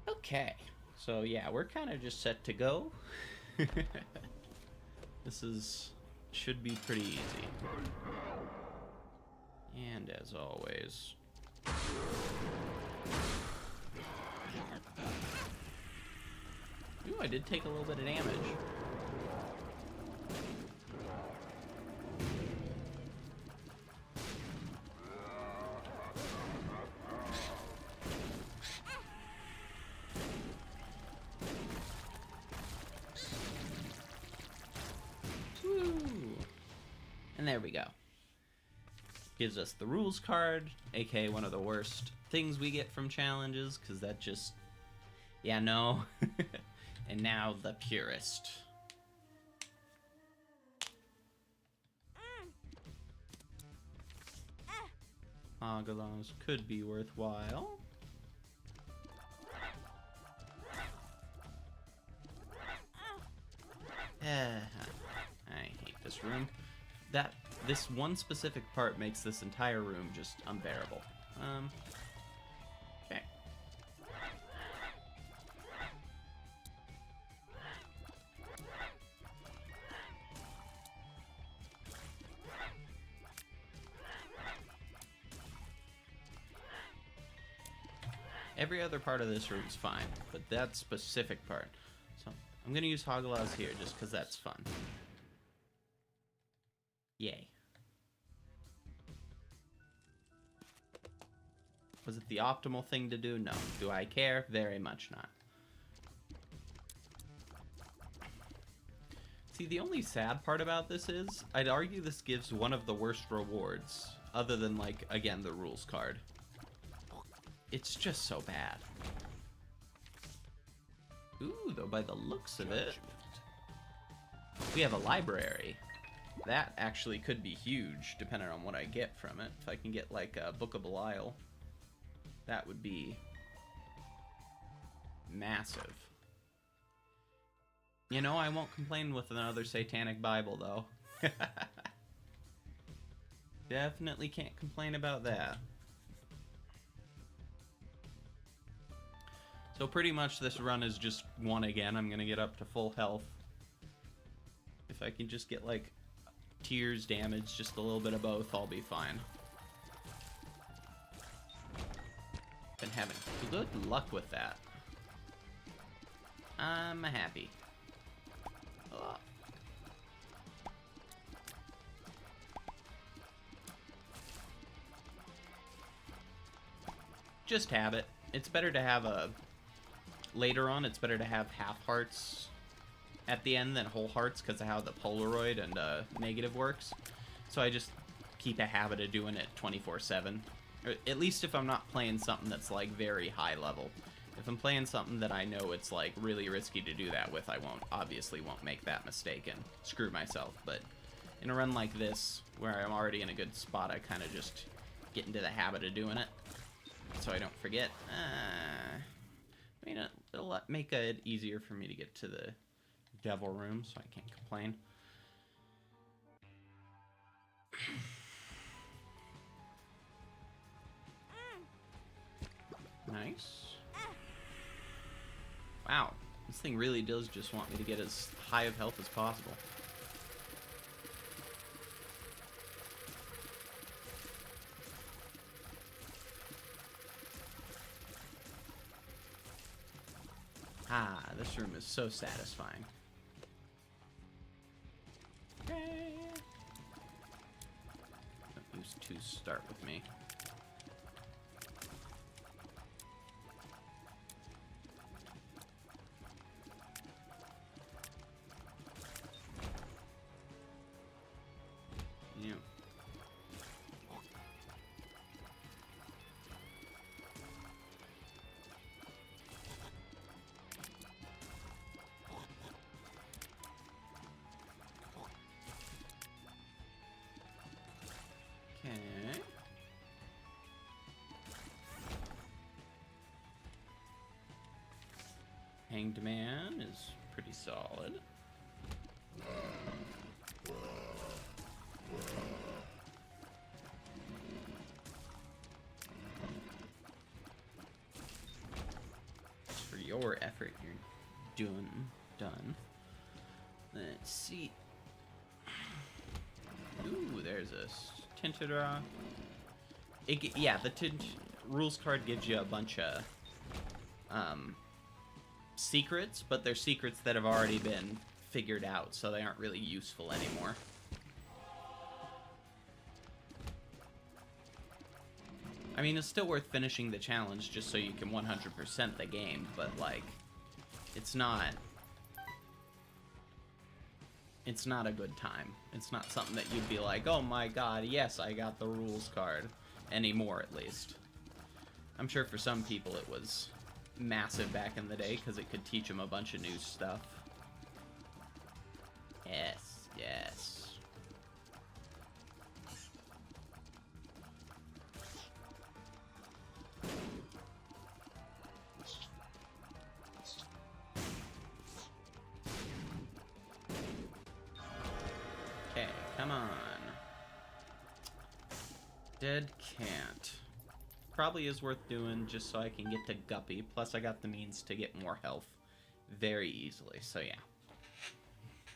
Okay. So, yeah, we're kind of just set to go. This should be pretty easy. And as always... Ooh, I did take a little bit of damage. Woo! And there we go. Gives us the rules card, aka one of the worst things we get from challenges, because that just... Yeah, no. And now the purist. Agalons could be worthwhile. I hate this room. This one specific part makes this entire room just unbearable. Okay. Every other part of this room is fine, but that specific part. So I'm going to use Hoglaws here just because that's fun. Yay. Was it the optimal thing to do? No. Do I care? Very much not. See, the only sad part about this is, I'd argue this gives one of the worst rewards, other than, like, again, the rules card. It's just so bad. Ooh, though by the looks of it, we have a library. That actually could be huge, depending on what I get from it. If I can get, like, a Book of Belial, that would be massive. You know, I won't complain with another Satanic Bible, though. Definitely can't complain about that. So pretty much this run is just one again. I'm going to get up to full health. If I can just get, like, tears damage, just a little bit of both, I'll be fine. Been having good luck with that. I'm happy. Oh. Just have it. It's better to have a... Later on, it's better to have half hearts at the end than whole hearts because of how the Polaroid and negative works. So I just keep a habit of doing it 24/7. Or at least if I'm not playing something that's like very high level. If I'm playing something that I know it's like really risky to do that with, I obviously won't make that mistake and screw myself. But in a run like this, where I'm already in a good spot, I kind of just get into the habit of doing it, so I don't forget. I mean, it'll make it easier for me to get to the devil room, so I can't complain. Nice. Wow, this thing really does just want me to get as high of health as possible. Ah, this room is so satisfying. Okay. Don't use 2 start with me. Yeah. Okay. Hanged Man is pretty solid. For your effort, you're done. Let's see. Ooh, there's a tinted rock. Yeah, the rules card gives you a bunch of secrets, but they're secrets that have already been figured out, so they aren't really useful anymore. I mean, it's still worth finishing the challenge just so you can 100% the game, but like, it's not a good time. It's not something that you'd be like, oh my god, yes, I got the rules card. Anymore, at least. I'm sure for some people it was massive back in the day, because it could teach them a bunch of new stuff. Yes, yes. Okay, come on. Dead can't. Probably is worth doing just so I can get to Guppy, plus I got the means to get more health very easily, so yeah.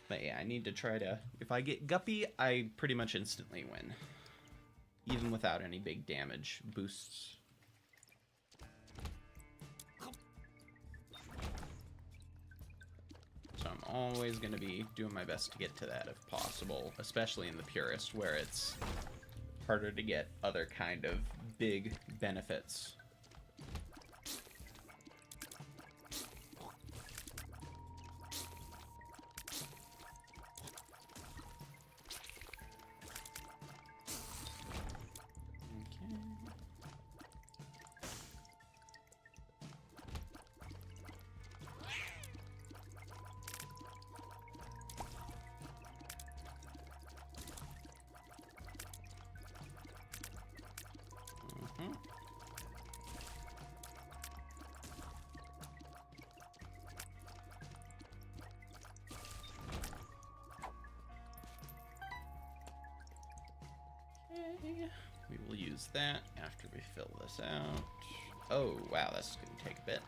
But yeah, I need to try to... If I get Guppy, I pretty much instantly win. Even without any big damage boosts. So I'm always going to be doing my best to get to that if possible, especially in the Purist, where it's harder to get other kind of big benefits. We will use that after we fill this out. Oh, wow, that's going to take a bit.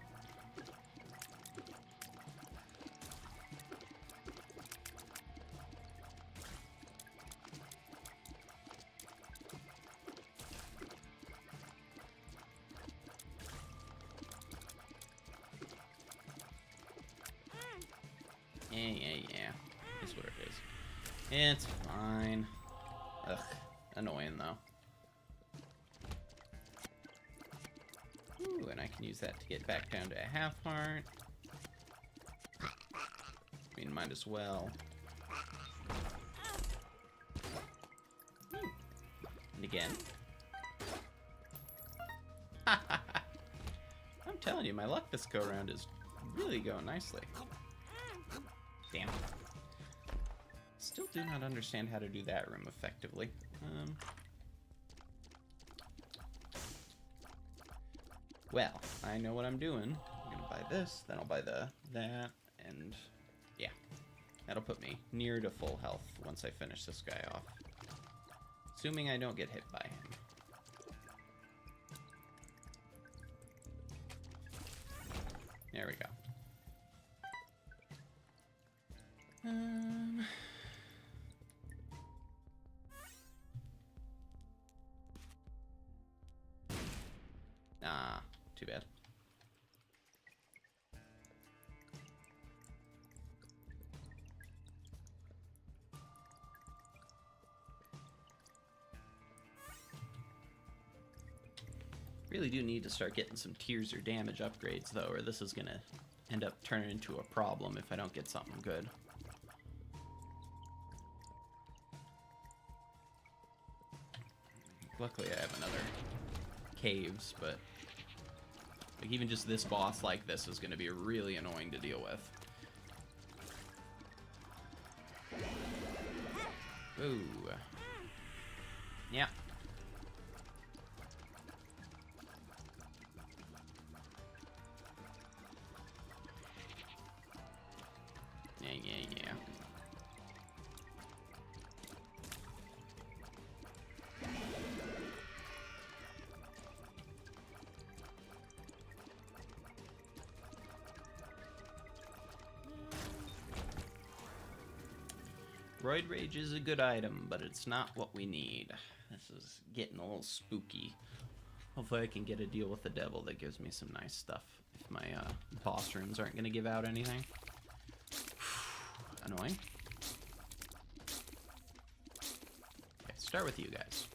Yeah. That's what it is. It's fine. Ugh. Annoying, though. Ooh, and I can use that to get back down to a half heart. I mean, might as well. again. I'm telling you, my luck this go-around is really going nicely. Damn. Still do not understand how to do that room effectively. Well, I know what I'm doing. I'm gonna buy this, then I'll buy that, and yeah. That'll put me near to full health once I finish this guy off. Assuming I don't get hit by him. There we go. Ah, too bad. Really do need to start getting some tiers or damage upgrades, though, or this is gonna end up turning into a problem if I don't get something good. Luckily, I have another caves, but like even just this boss like this is gonna be really annoying to deal with. Ooh. Yeah. Yeah. Roid Rage is a good item, but it's not what we need. This is getting a little spooky. Hopefully I can get a deal with the devil that gives me some nice stuff. If my boss runes aren't going to give out anything. Annoying. Okay, start with you guys.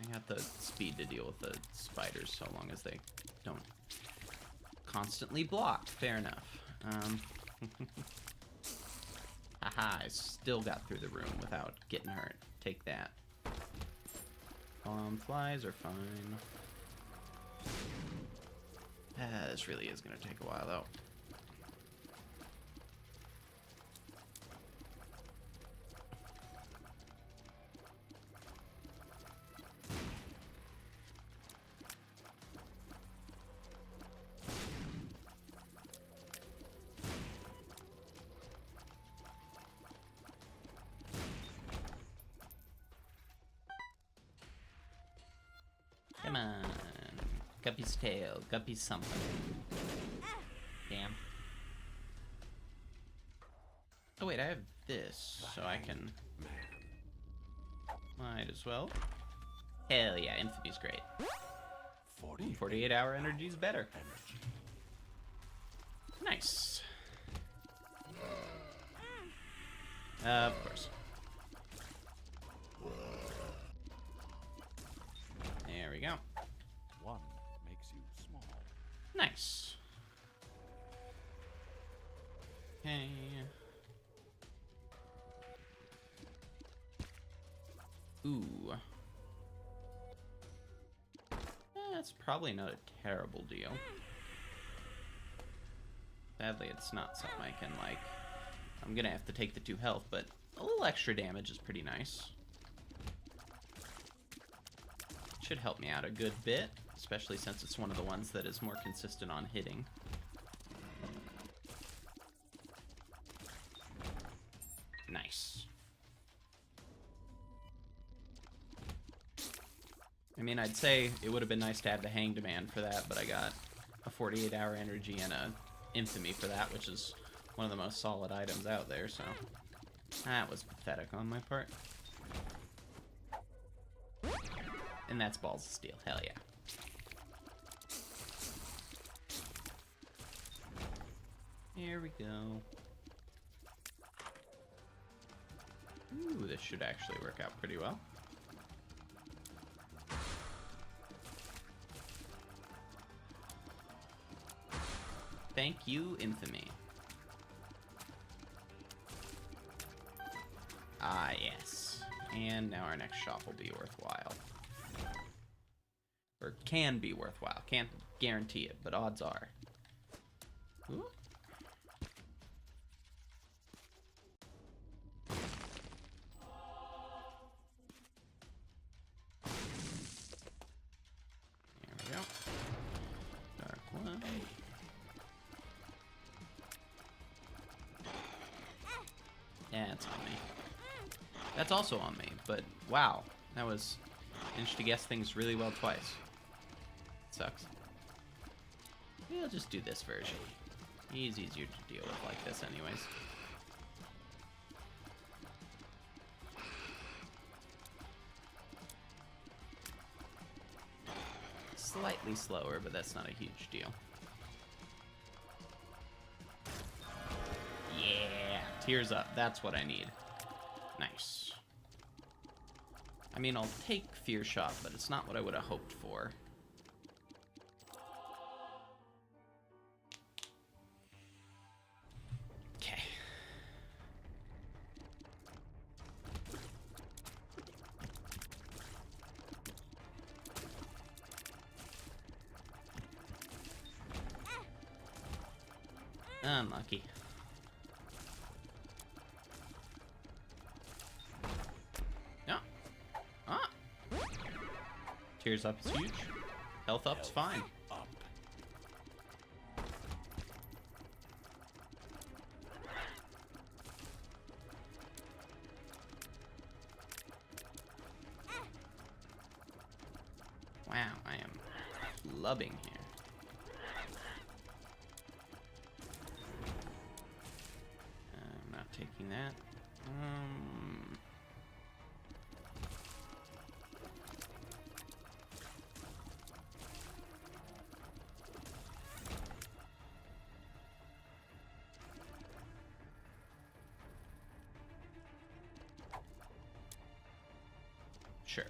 I got the speed to deal with the spiders so long as they don't constantly block. Fair enough. Haha, I still got through the room without getting hurt. Take that. Flies are fine. This really is going to take a while, though. Come on. Guppy's tail. Guppy's something. Damn. Oh wait, I have this, so I can... Might as well. Hell yeah, Infamy's great. 48-hour energy is better. Nice. Of course. There we go. One makes you small. Nice. Okay. Ooh. That's probably not a terrible deal. Sadly, it's not something I can, like... I'm gonna have to take the 2 health, but a little extra damage is pretty nice. Should help me out a good bit, especially since it's one of the ones that is more consistent on hitting. Nice. I mean, I'd say it would have been nice to have the Hang Demand for that, but I got a 48-hour energy and a Infamy for that, which is one of the most solid items out there, so that was pathetic on my part. And that's balls of steel. Hell yeah. Here we go. Ooh, this should actually work out pretty well. Thank you, Infamy. Ah, yes. And now our next shop will be worthwhile. Or can be worthwhile. Can't guarantee it, but odds are. Ooh. There we go. Dark one. Yeah, it's on me. That's also on me, but wow. That was... Managed to guess things really well twice. Sucks. We'll just do this version. He's easier to deal with like this anyways. Slightly slower, but that's not a huge deal. Yeah! Tears up. That's what I need. Nice. I mean, I'll take Fear Shot, but it's not what I would have hoped for. Okay. Unlucky. No. Ah. Tears up is huge. Health up's fine. Up. Wow, I am clubbing here. I'm not taking that. Sure.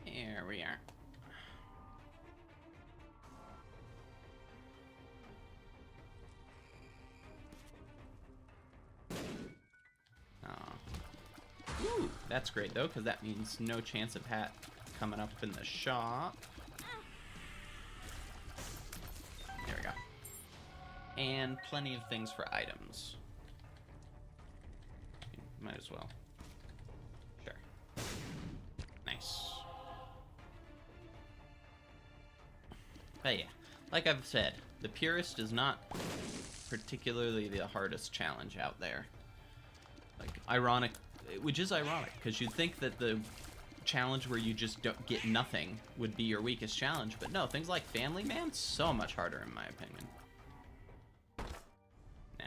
There we are. Ooh, that's great though, because that means no chance of Hat coming up in the shop. There we go. And plenty of things for items. Might as well. Sure. Nice. But yeah, like I've said, the Purist is not particularly the hardest challenge out there. Like, ironic, which is ironic, because you'd think that the challenge where you just don't get nothing would be your weakest challenge, but no, things like Family Man, so much harder in my opinion. Nah.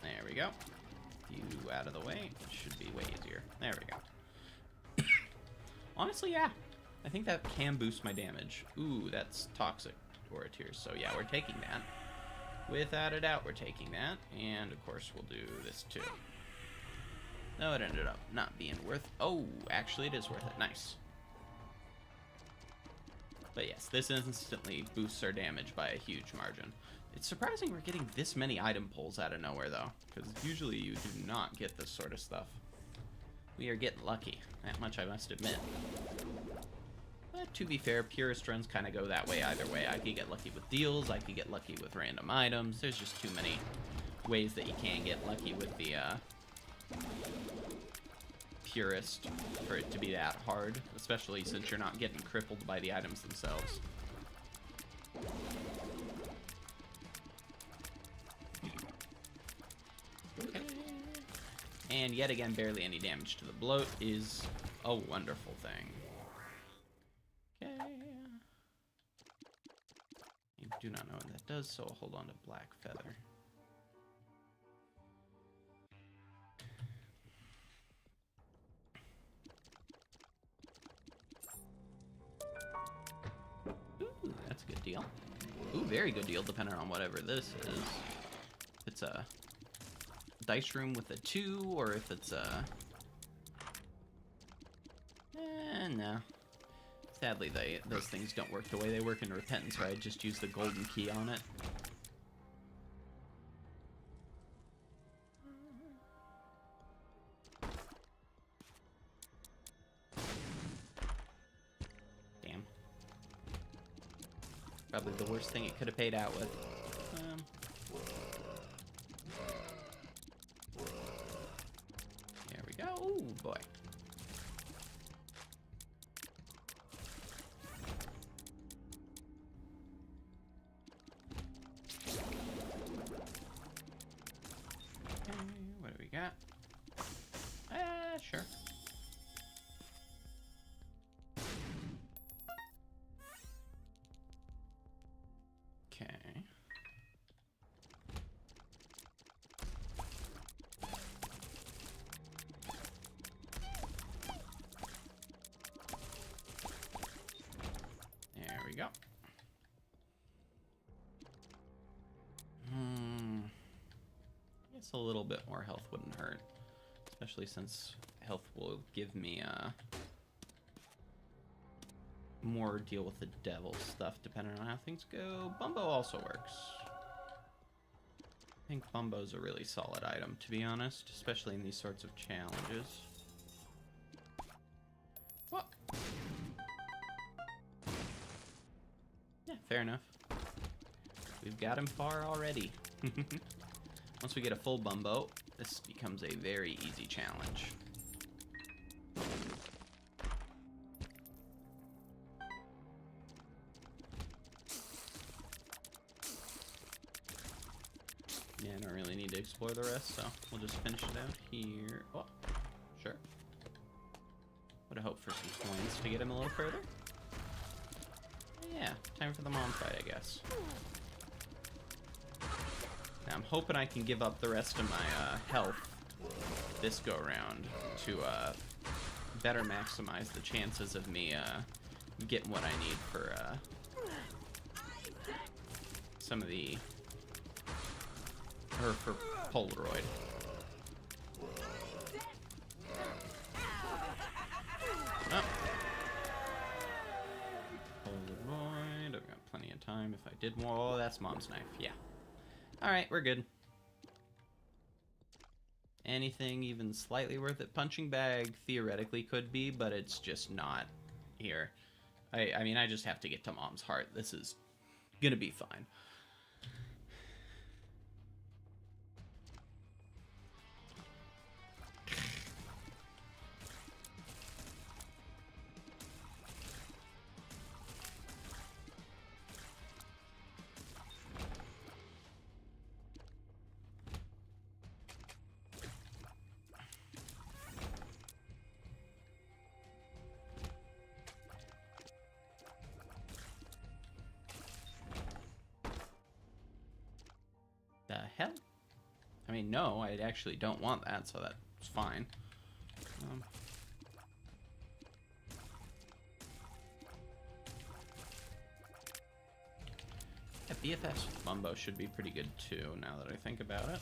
There we go. You out of the way. Should be way easier. There we go. Honestly, yeah. I think that can boost my damage. Ooh, that's toxic aura tears. So yeah, we're taking that. Without a doubt, we're taking that. And of course, we'll do this too. No, it ended up not being worth... Oh, actually, it is worth it. Nice. But yes, this instantly boosts our damage by a huge margin. It's surprising we're getting this many item pulls out of nowhere, though, because usually you do not get this sort of stuff. We are getting lucky. That much I must admit. But to be fair, Purist runs kind of go that way either way. I could get lucky with deals, I could get lucky with random items. There's just too many ways that you can get lucky with the Purist for it to be that hard, especially since you're not getting crippled by the items themselves. And yet again, barely any damage to the bloat is a wonderful thing. Okay. I do not know what that does, so I'll hold on to Black Feather. Ooh, that's a good deal. Ooh, very good deal, depending on whatever this is. If it's a dice room with a 2, or if it's a... no. Sadly, those things don't work the way they work in Repentance, where I just use the golden key on it. Damn. Probably the worst thing it could have paid out with. There we go. Oh, boy. What do we got? Sure. Okay. There we go. I guess a little bit more health wouldn't hurt, especially since health will give me more deal with the devil stuff depending on how things go. Bumbo also works. I think Bumbo's a really solid item, to be honest, especially in these sorts of challenges. What? Yeah, fair enough. We've got him far already. Once we get a full Bumbo, this becomes a very easy challenge. Yeah, I don't really need to explore the rest, so we'll just finish it out here. Oh, sure. Would have hoped for some coins to get him a little further. Yeah, time for the mom fight, I guess. Now, I'm hoping I can give up the rest of my health this go-around to better maximize the chances of me getting what I need for some of the... or for Polaroid. Oh. Polaroid, I've got plenty of time if I did more. Oh, that's Mom's knife, yeah. Alright, we're good. Anything even slightly worth it? Punching bag theoretically could be, but it's just not here. I mean, I just have to get to Mom's heart. This is gonna be fine. The hell? I mean, no, I actually don't want that, so that's fine. Yeah, BFS Bumbo should be pretty good too, now that I think about it.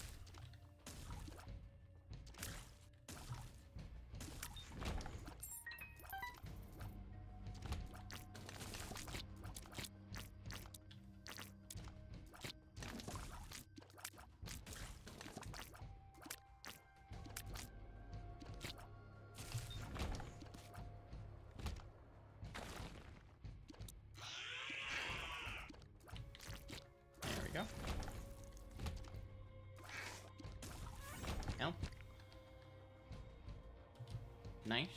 Nice.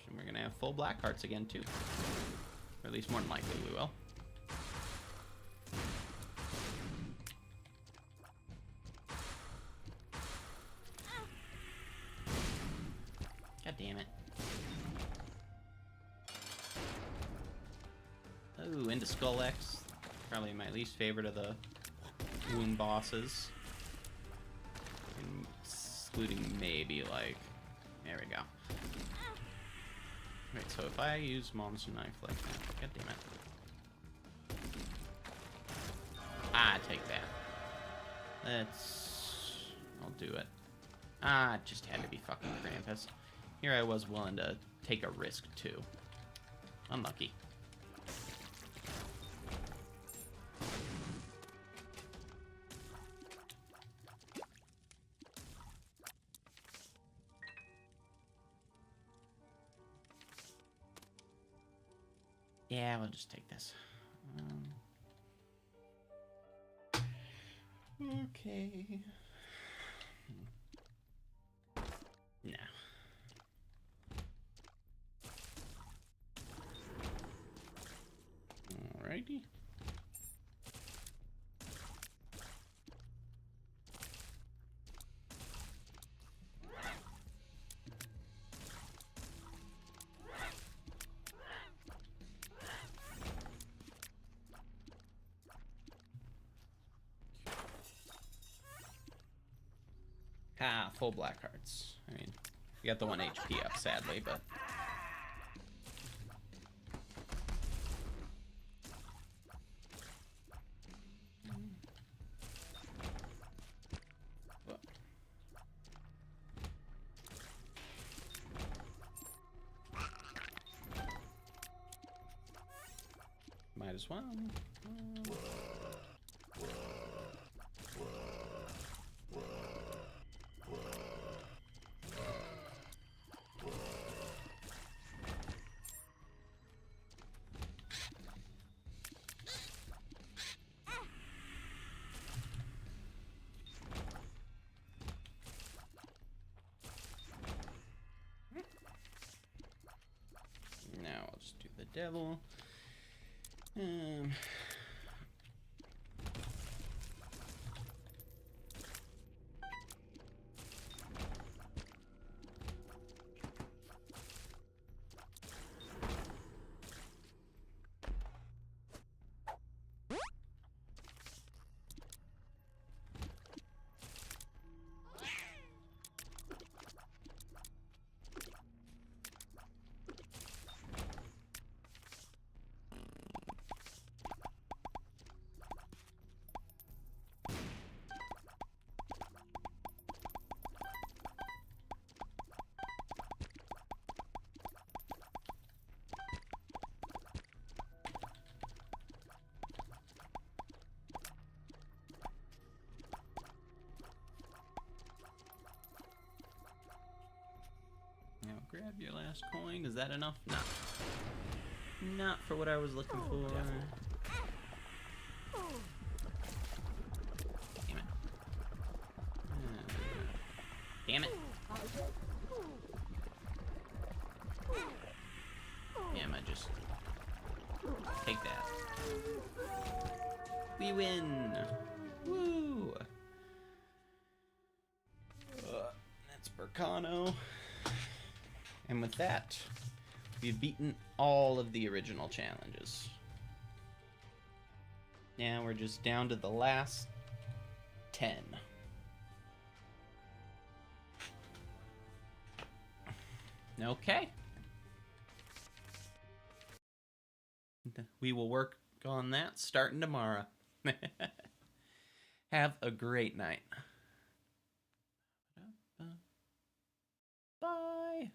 And we're gonna have full black hearts again too. Or at least more than likely we will. Ooh, into Skull X. Probably my least favorite of the womb bosses. Excluding maybe, like... There we go. Wait, so if I use Monster Knife like that... God damn it. Ah, take that. I'll do it. Ah, it just had to be fucking Krampus. Here I was willing to take a risk, too. Unlucky. Yeah, we'll just take this. Okay. No. Alrighty. Ah, full black hearts. I mean, you got the 1 HP up, sadly, but... Might as well. Now I'll just do the devil. Now grab your last coin. Is that enough? No. Not for what I was looking for. Damn it. Damn it. Damn, I just... Take that. We win! Woo! That's Burkano. And with that, we've beaten all of the original challenges. Now we're just down to the last 10. Okay. We will work on that starting tomorrow. Have a great night. Bye.